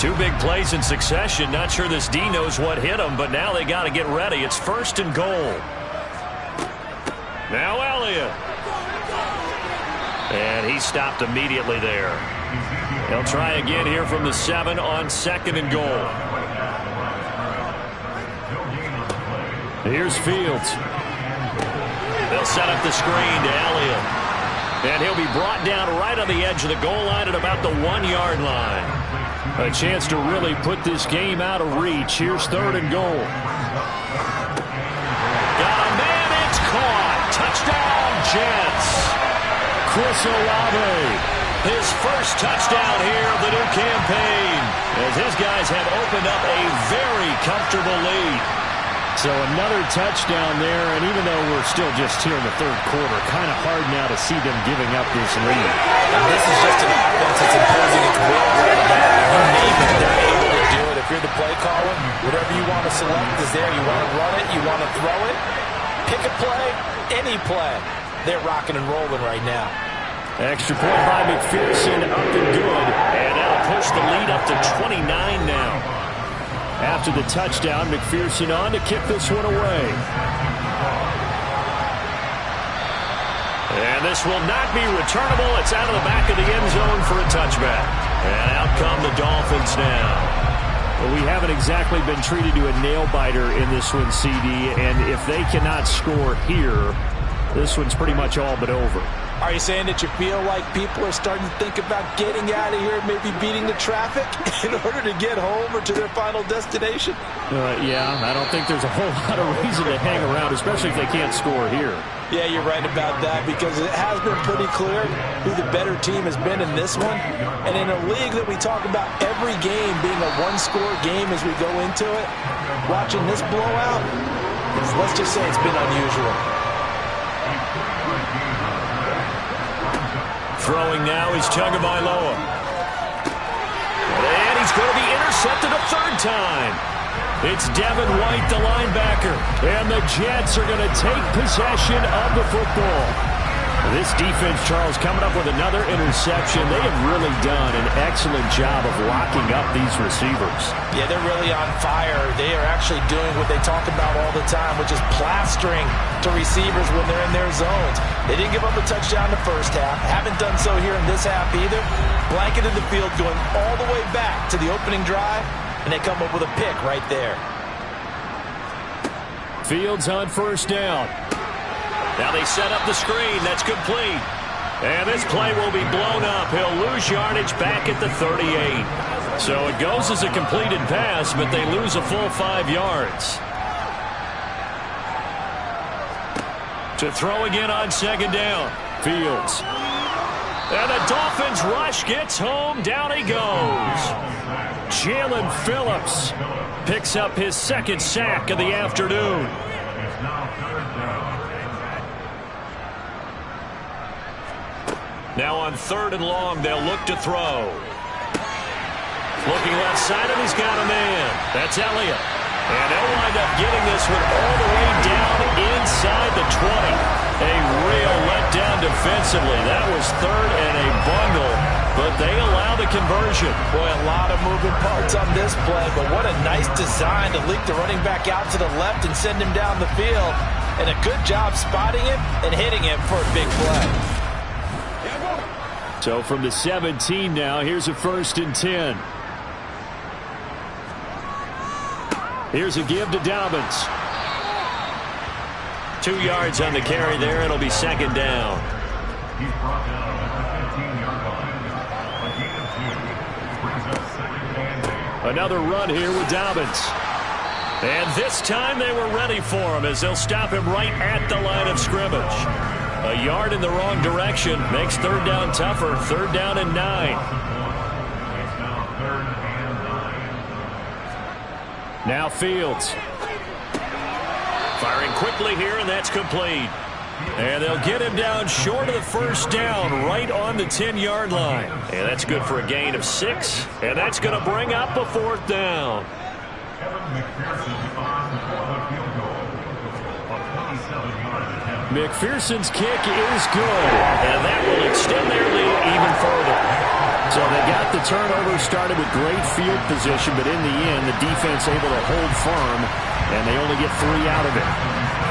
Two big plays in succession. Not sure this D knows what hit him, but now they got to get ready. It's 1st and goal. Now Elliott. And he stopped immediately there. They'll try again here from the 7 on 2nd and goal. Here's Fields. They'll set up the screen to Elliott. And he'll be brought down right on the edge of the goal line at about the 1-yard line. A chance to really put this game out of reach. Here's 3rd and goal. Got a man, it's caught. Touchdown, Jets. Chris Olave, his first touchdown here of the new campaign, as his guys have opened up a very comfortable lead. So another touchdown there, and even though we're still just here in the 3rd quarter, kind of hard now to see them giving up this lead. And this is just an offense that's imposing its will right now. You name it, they're able to do it. If you're the play caller, whatever you want to select is there. You want to run it, you want to throw it, pick a play, any play. They're rocking and rolling right now. Extra point by McPherson, up and good. And that'll push the lead up to 29 now. After the touchdown, McPherson on to kick this one away. And this will not be returnable. It's out of the back of the end zone for a touchback. And out come the Dolphins now. Well, we haven't exactly been treated to a nail-biter in this one, CD. And if they cannot score here, this one's pretty much all but over. Are you saying that you feel like people are starting to think about getting out of here, maybe beating the traffic in order to get home or to their final destination? Yeah, I don't think there's a whole lot of reason to hang around, especially if they can't score here. Yeah, you're right about that, because it has been pretty clear who the better team has been in this one. And in a league that we talk about every game being a one-score game as we go into it, watching this blowout, let's just say it's been unusual. Throwing now is Tagovailoa. And he's going to be intercepted a third time. It's Devin White, the linebacker. And the Jets are going to take possession of the football. This defense, Charles, coming up with another interception. They have really done an excellent job of locking up these receivers. Yeah, they're really on fire. They are actually doing what they talk about all the time, which is plastering to receivers when they're in their zones. They didn't give up a touchdown the first half. Haven't done so here in this half either. Blanketed the field going all the way back to the opening drive, and they come up with a pick right there. Fields on first down. Now they set up the screen. That's complete. And this play will be blown up. He'll lose yardage back at the 38. So it goes as a completed pass, but they lose a full 5 yards. To throw again on second down. Fields. And the Dolphins rush gets home. Down he goes. Jalen Phillips picks up his second sack of the afternoon. Now on third and long, they'll look to throw. Looking left side, and he's got a man. That's Elliott. And they'll wind up getting this one all the way down inside the 20. A real letdown defensively. That was third and a bundle, but they allow the conversion. Boy, a lot of moving parts on this play, but what a nice design to leak the running back out to the left and send him down the field. And a good job spotting him and hitting him for a big play. So from the 17 now, here's a 1st and 10. Here's a give to Dobbins. 2 yards on the carry there. It'll be second down. Another run here with Dobbins. And this time they were ready for him as they'll stop him right at the line of scrimmage. A yard in the wrong direction makes third down tougher. Third down and 9. Now Fields. Firing quickly here, and that's complete. And they'll get him down short of the first down, right on the 10-yard line. And that's good for a gain of 6. And that's going to bring up a 4th down. McPherson's kick is good, and that will extend their lead even further. So they got the turnover started with great field position, but in the end, the defense able to hold firm, and they only get 3 out of it.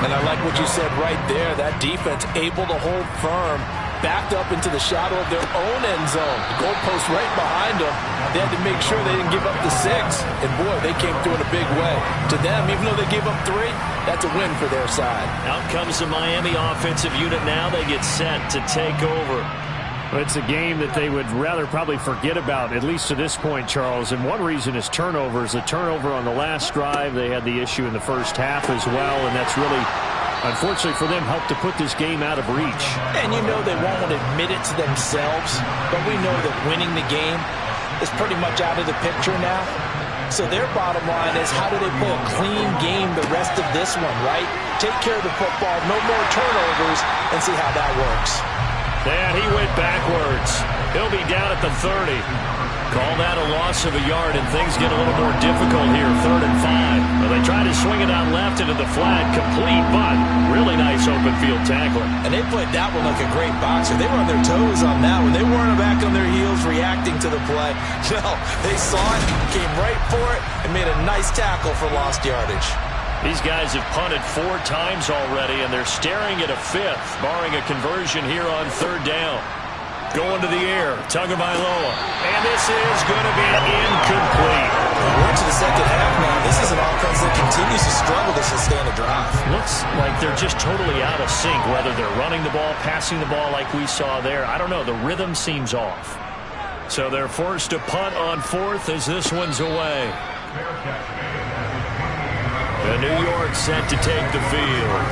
And I like what you said right there. That defense able to hold firm, backed up into the shadow of their own end zone. The goalpost right behind them. They had to make sure they didn't give up the 6. And, boy, they came through in a big way. To them, even though they gave up 3, that's a win for their side. Out comes the Miami offensive unit now. They get set to take over. Well, it's a game that they would rather probably forget about, at least to this point, Charles. And one reason is turnovers. A turnover on the last drive. They had the issue in the first half as well, and that's really, unfortunately for them, helped to put this game out of reach. And you know they won't want to admit it to themselves, but we know that winning the game is pretty much out of the picture now. So their bottom line is, how do they play a clean game the rest of this one, right? Take care of the football, no more turnovers, and see how that works. And he went backwards. He'll be down at the 30. Call that a loss of a yard, and things get a little more difficult here. 3rd and 5. Well, they try to swing it out left into the flat. Complete, but really nice open field tackling. And they played that one like a great boxer. They were on their toes on that one. They weren't back on their heels reacting to the play. No, they saw it, came right for it, and made a nice tackle for lost yardage. These guys have punted 4 times already, and they're staring at a 5th, barring a conversion here on 3rd down. Going to the air, Tagovailoa. And this is going to be incomplete. We're into the second half now. This is an offense that continues to struggle to sustain a drive. like they're just totally out of sync, whether they're running the ball, passing the ball like we saw there. I don't know. The rhythm seems off. So they're forced to punt on 4th as this one's away. And New York set to take the field.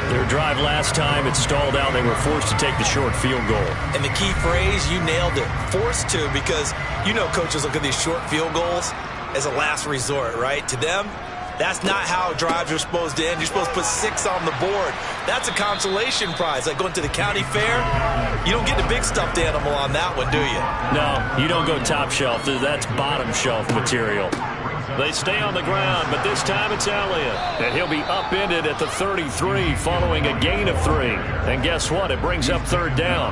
Their drive last time, it stalled out. They were forced to take the short field goal. And the key phrase, you nailed it, forced to, because you know coaches look at these short field goals as a last resort, right? To them, that's not how drives are supposed to end. You're supposed to put 6 on the board. That's a consolation prize. Like going to the county fair, you don't get the big stuffed animal on that one, do you? No, you don't go top shelf. That's bottom shelf material. They stay on the ground, but this time it's Elliott. And he'll be upended at the 33 following a gain of 3. And guess what? It brings up 3rd down.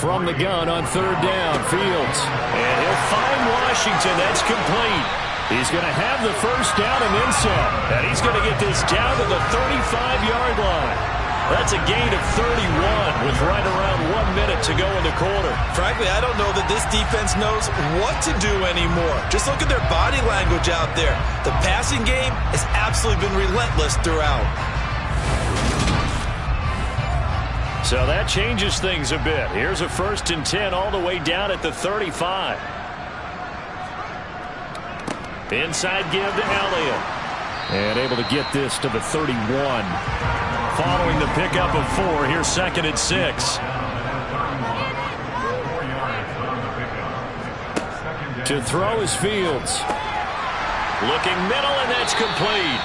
From the gun on 3rd down, Fields. And he'll find Washington. That's complete. He's going to have the 1st down and then some. And he's going to get this down to the 35-yard line. That's a gain of 31 with right around 1 minute to go in the quarter. Frankly, I don't know that this defense knows what to do anymore. Just look at their body language out there. The passing game has absolutely been relentless throughout. So that changes things a bit. Here's a 1st and 10 all the way down at the 35. Inside give to Elliott. And able to get this to the 31. Following the pickup of 4, here's 2nd and 6. To throw is Fields. Looking middle, and that's complete.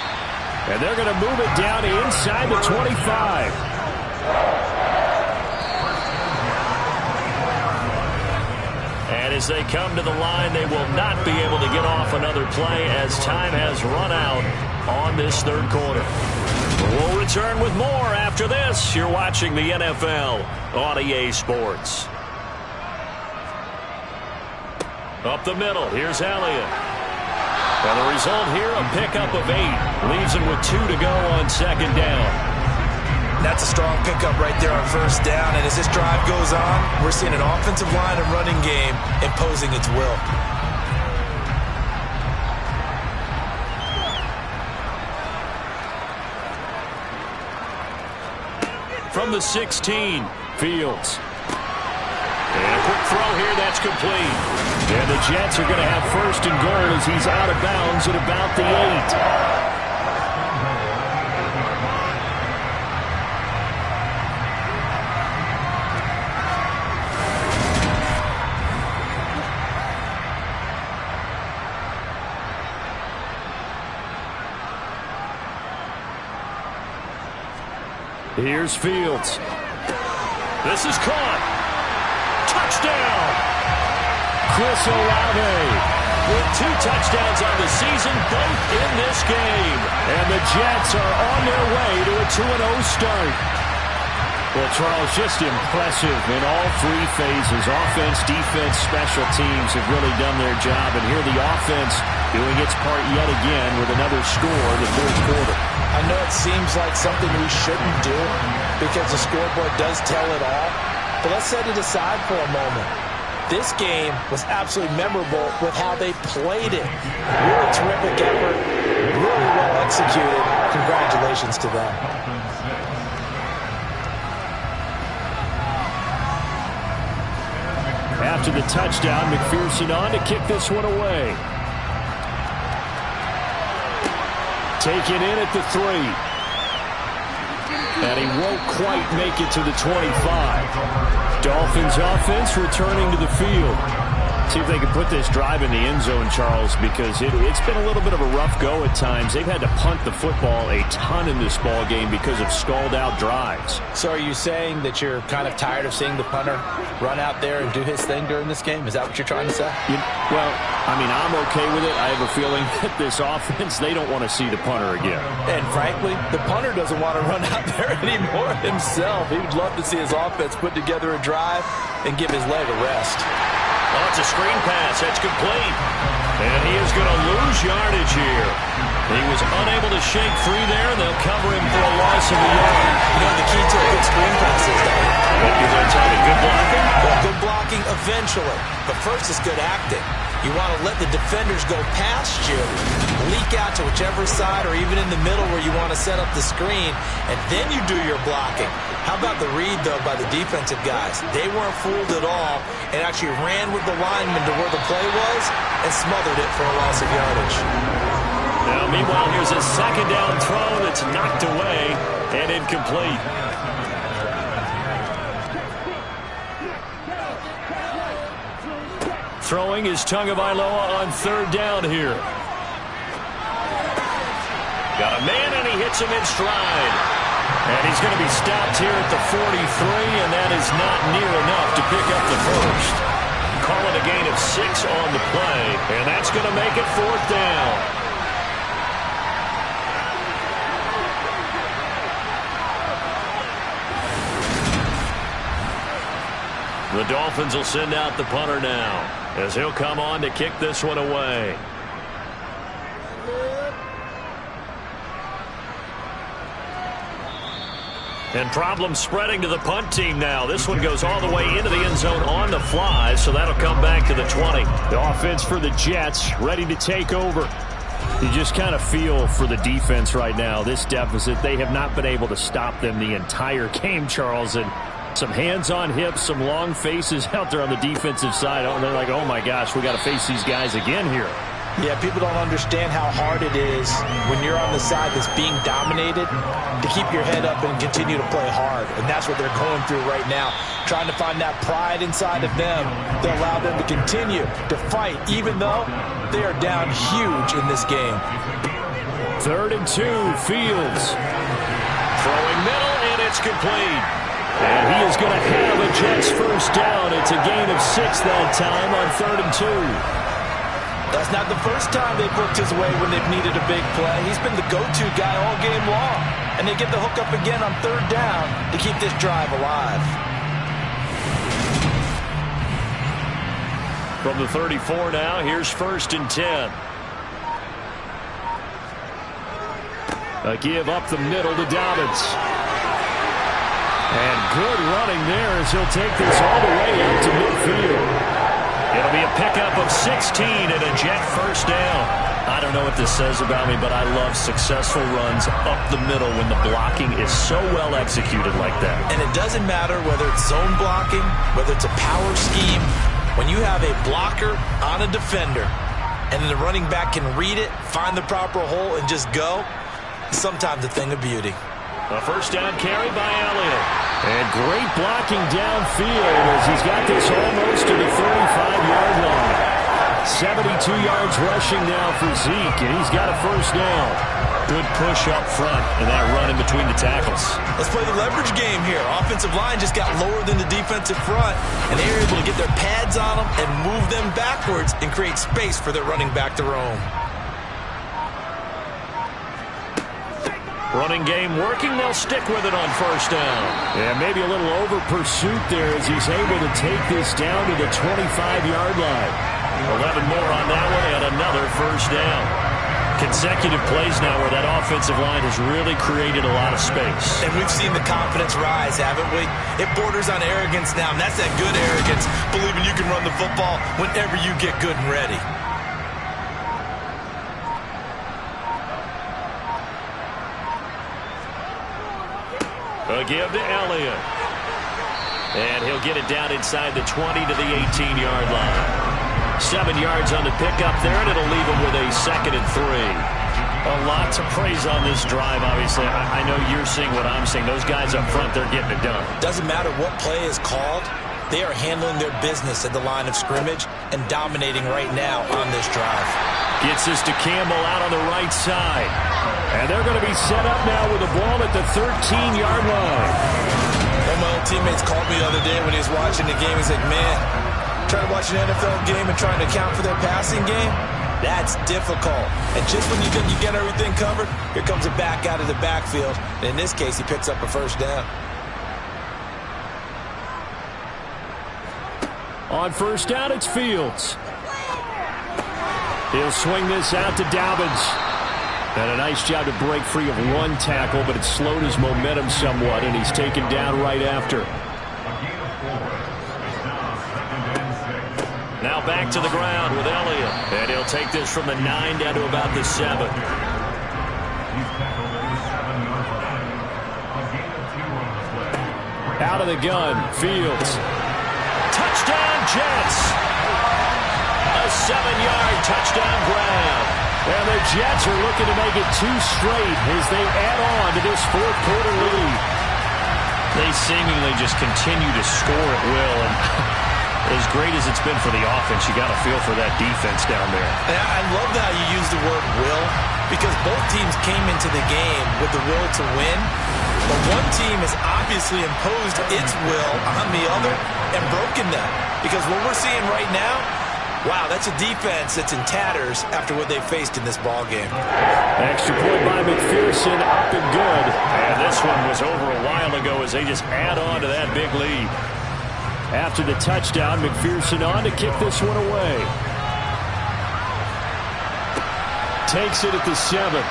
And they're going to move it down inside the 25. And as they come to the line, they will not be able to get off another play as time has run out on this 3rd quarter. We'll return with more after this. You're watching the NFL on EA Sports. Up the middle, here's Elliott. And the result here, a pickup of 8. Leaves him with 2 to go on 2nd down. That's a strong pickup right there on 1st down. And as this drive goes on, we're seeing an offensive line and running game imposing its will. From the 16, Fields. And a quick throw here, that's complete. And the Jets are going to have 1st and goal as he's out of bounds at about the 8. Here's Fields. This is caught. Touchdown! Chris Olave with 2 touchdowns on the season, both in this game. And the Jets are on their way to a 2-0 start. Well, Charles, just impressive in all 3 phases. Offense, defense, special teams have really done their job. And here the offense doing its part yet again with another score in the 4th quarter. I know it seems like something we shouldn't do because the scoreboard does tell it all. But let's set it aside for a moment. This game was absolutely memorable with how they played it. Really terrific effort, really well executed. Congratulations to them. After the touchdown, McPherson on to kick this one away. Taken in at the 3. And he won't quite make it to the 25. Dolphins offense returning to the field. See if they can put this drive in the end zone, Charles, because it's been a little bit of a rough go at times. They've had to punt the football a ton in this ball game because of stalled-out drives. So are you saying that you're kind of tired of seeing the punter run out there and do his thing during this game? Is that what you're trying to say? Well, I mean, I'm okay with it. I have a feeling that this offense, they don't want to see the punter again. And frankly, the punter doesn't want to run out there anymore himself. He would love to see his offense put together a drive and give his leg a rest. Oh, it's a screen pass. That's complete. And he is going to lose yardage here. He was unable to shake free there. They'll cover him for a loss of a yard. You know the key to a good screen pass is, though? What you're going to tell me, good blocking? Well, good blocking eventually. But first is good acting. You want to let the defenders go past you, leak out to whichever side or even in the middle where you want to set up the screen, and then you do your blocking. How about the read, though, by the defensive guys? They weren't fooled at all and actually ran with the lineman to where the play was and smothered it for a loss of yardage. Now, meanwhile, here's a second down throw that's knocked away and incomplete. Throwing is Tagovailoa on third down here. Got a man, and he hits him in stride. And he's going to be stopped here at the 43, and that is not near enough to pick up the first. Call it a gain of 6 on the play, and that's going to make it fourth down. The Dolphins will send out the punter now, as he'll come on to kick this one away. And problems spreading to the punt team now. This one goes all the way into the end zone on the fly, so that'll come back to the 20. The offense for the Jets ready to take over. You just kind of feel for the defense right now, this deficit. They have not been able to stop them the entire game, Charles, and some hands on hips, some long faces out there on the defensive side. Oh, they're like, oh my gosh, we got to face these guys again here. Yeah, people don't understand how hard it is when you're on the side that's being dominated to keep your head up and continue to play hard. And that's what they're going through right now, trying to find that pride inside of them that allow them to continue to fight, even though they are down huge in this game. 3rd and 2, Fields. Throwing middle, and it's complete. And he is going to have a Jets first down. It's a gain of 6 that time on 3rd and 2. That's not the first time they've looked his way when they've needed a big play. He's been the go-to guy all game long. And they get the hook up again on 3rd down to keep this drive alive. From the 34 now, here's 1st and 10. A give up the middle to Dobbins. And good running there as he'll take this all the way out to midfield. It'll be a pickup of 16 and a Jet first down. I don't know what this says about me, but I love successful runs up the middle when the blocking is so well executed like that. And it doesn't matter whether it's zone blocking, whether it's a power scheme. When you have a blocker on a defender and the running back can read it, find the proper hole, and just go, it's sometimes a thing of beauty. A first down carry by Elliott. And great blocking downfield as he's got this almost to the 35-yard line. 72 yards rushing now for Zeke, and he's got a first down. Good push up front and that run in between the tackles. Let's play the leverage game here. Offensive line just got lower than the defensive front, and they were able to get their pads on them and move them backwards and create space for their running back to roam. Running game working. They'll stick with it on first down. Yeah, maybe a little over pursuit there as he's able to take this down to the 25-yard line. 11 more on that one and another first down. Consecutive plays now where that offensive line has really created a lot of space. And we've seen the confidence rise, haven't we? It borders on arrogance now, and that's that good arrogance, believing you can run the football whenever you get good and ready. A give to Elliott. And he'll get it down inside the 20 to the 18-yard line. 7 yards on the pickup there, and it'll leave him with a 2nd and 3. A lot to praise on this drive, obviously. I know you're seeing what I'm seeing. Those guys up front, they're getting it done. Doesn't matter what play is called. They are handling their business at the line of scrimmage and dominating right now on this drive. Gets this to Campbell out on the right side. And they're going to be set up now with the ball at the 13-yard line. One of my old teammates called me the other day when he was watching the game. He's like, man, trying to watch an NFL game and trying to account for their passing game, that's difficult. And just when you think you get everything covered, here comes a back out of the backfield. And in this case, he picks up a first down. On first down, it's Fields. He'll swing this out to Dobbins. And a nice job to break free of one tackle, but it slowed his momentum somewhat, and he's taken down right after. Now back to the ground with Elliott. And he'll take this from the 9 down to about the 7. Out of the gun, Fields. Touchdown, Jets. A 7-yard touchdown grab. And the Jets are looking to make it 2 straight as they add on to this fourth quarter lead. They seemingly just continue to score at will. And as great as it's been for the offense, you got to feel for that defense down there. And I love how you use the word will, because both teams came into the game with the will to win. But one team has obviously imposed its will on the other and broken them. Because what we're seeing right now, wow, that's a defense that's in tatters after what they faced in this ball game. Extra point by McPherson, up and good. And this one was over a while ago as they just add on to that big lead. After the touchdown, McPherson on to kick this one away. Takes it at the 7.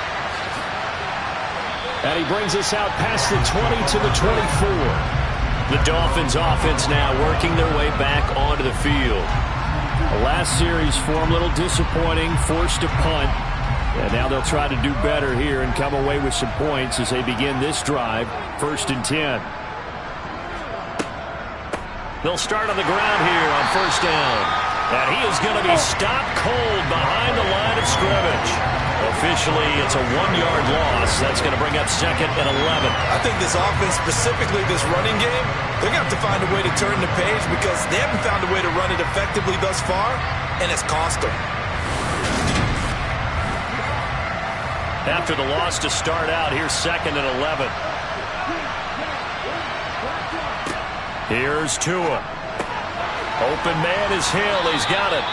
And he brings us out past the 20 to the 24. The Dolphins offense now working their way back onto the field. The last series for him, a little disappointing, forced a punt. And now they'll try to do better here and come away with some points as they begin this drive, 1st and 10. They'll start on the ground here on 1st down. And he is going to be stopped cold behind the line of scrimmage. Officially, it's a 1-yard loss. That's going to bring up 2nd and 11. I think this offense, specifically this running game, they're going to have to find a way to turn the page because they haven't found a way to run it effectively thus far, and it's cost them. After the loss to start out, here's 2nd and 11. Here's Tua. Open man is Hill. He's got it.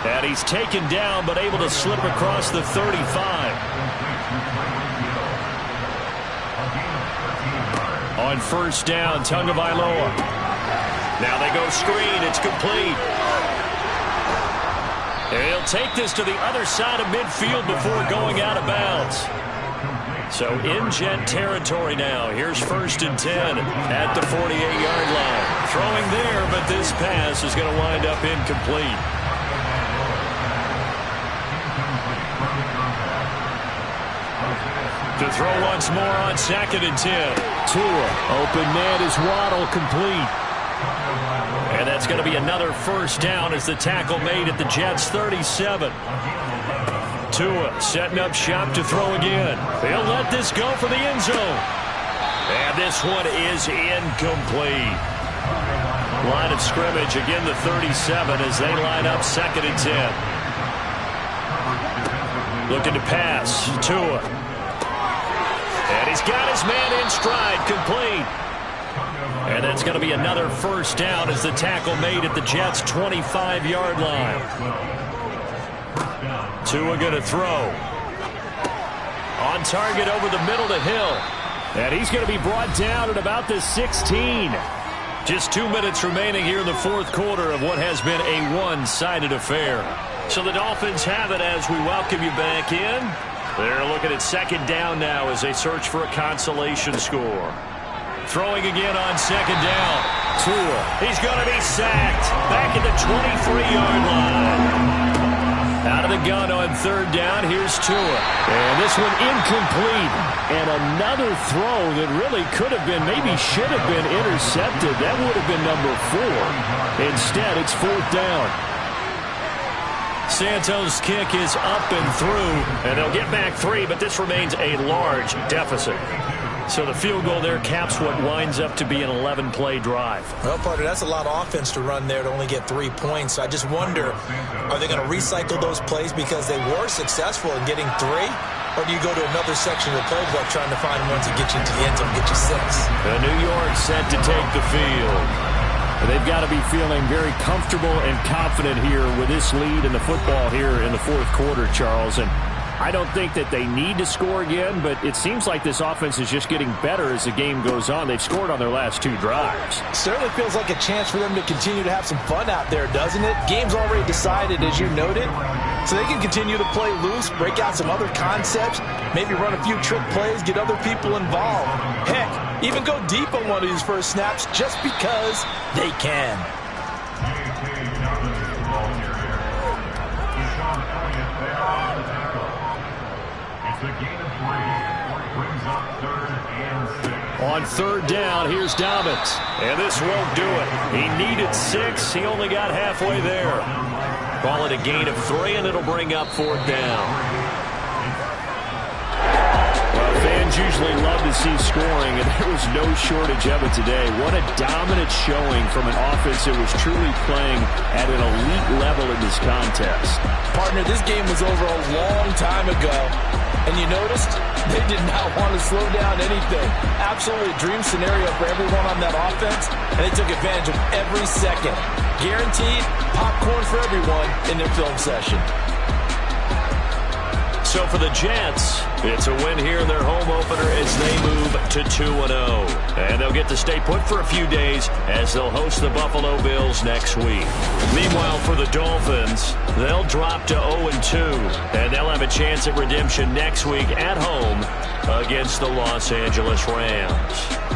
And he's taken down, but able to slip across the 35. On 1st down, Tagovailoa. Now they go screen. It's complete. And he'll take this to the other side of midfield before going out of bounds. So in Jet territory now. Here's 1st and 10 at the 48-yard line. Throwing there, but this pass is going to wind up incomplete. To throw once more on 2nd and 10. Tua, open man is Waddle, complete. And that's going to be another 1st down as the tackle made at the Jets' 37. Tua setting up shop to throw again. He'll let this go for the end zone. And this one is incomplete. Line of scrimmage, again the 37 as they line up 2nd and 10. Looking to pass. Tua. And he's got his man in stride, complete. And that's going to be another 1st down as the tackle made at the Jets' 25-yard line. Tua going to throw. On target over the middle to Hill. And he's going to be brought down at about the 16. Just 2 minutes remaining here in the fourth quarter of what has been a one-sided affair. So the Dolphins have it as we welcome you back in. They're looking at 2nd down now as they search for a consolation score. Throwing again on 2nd down. Tua. He's going to be sacked. Back at the 23-yard line. Out of the gun on 3rd down. Here's Tua. And this one incomplete. And another throw that really could have been, maybe should have been intercepted. That would have been number 4. Instead, it's 4th down. Santos' kick is up and through, and they'll get back 3, but this remains a large deficit. So the field goal there caps what winds up to be an 11-play drive. Well, partner, that's a lot of offense to run there to only get 3 points. I just wonder, are they going to recycle those plays because they were successful in getting 3? Or do you go to another section of the playbook trying to find ones that get you into the end zone, get you 6? And New York set to take the field. They've got to be feeling very comfortable and confident here with this lead in the football here in the fourth quarter, Charles. And I don't think that they need to score again, but it seems like this offense is just getting better as the game goes on. They've scored on their last 2 drives. Certainly feels like a chance for them to continue to have some fun out there, doesn't it? Game's already decided, as you noted, so they can continue to play loose, break out some other concepts, maybe run a few trick plays, get other people involved. Heck, even go deep on one of these first snaps just because they can. On 3rd down, here's Dobbins. And this won't do it. He needed 6. He only got halfway there. Call it a gain of 3, and it'll bring up 4th down. Well, fans usually love to see scoring, and there was no shortage of it today. What a dominant showing from an offense that was truly playing at an elite level in this contest. Partner, this game was over a long time ago, and you noticed they did not want to slow down anything. Absolutely a dream scenario for everyone on that offense, and they took advantage of every second. Guaranteed popcorn for everyone in their film session. So for the Jets, it's a win here in their home opener as they move to 2-0. And they'll get to stay put for a few days as they'll host the Buffalo Bills next week. Meanwhile, for the Dolphins, they'll drop to 0-2, and they'll have a chance at redemption next week at home against the Los Angeles Rams.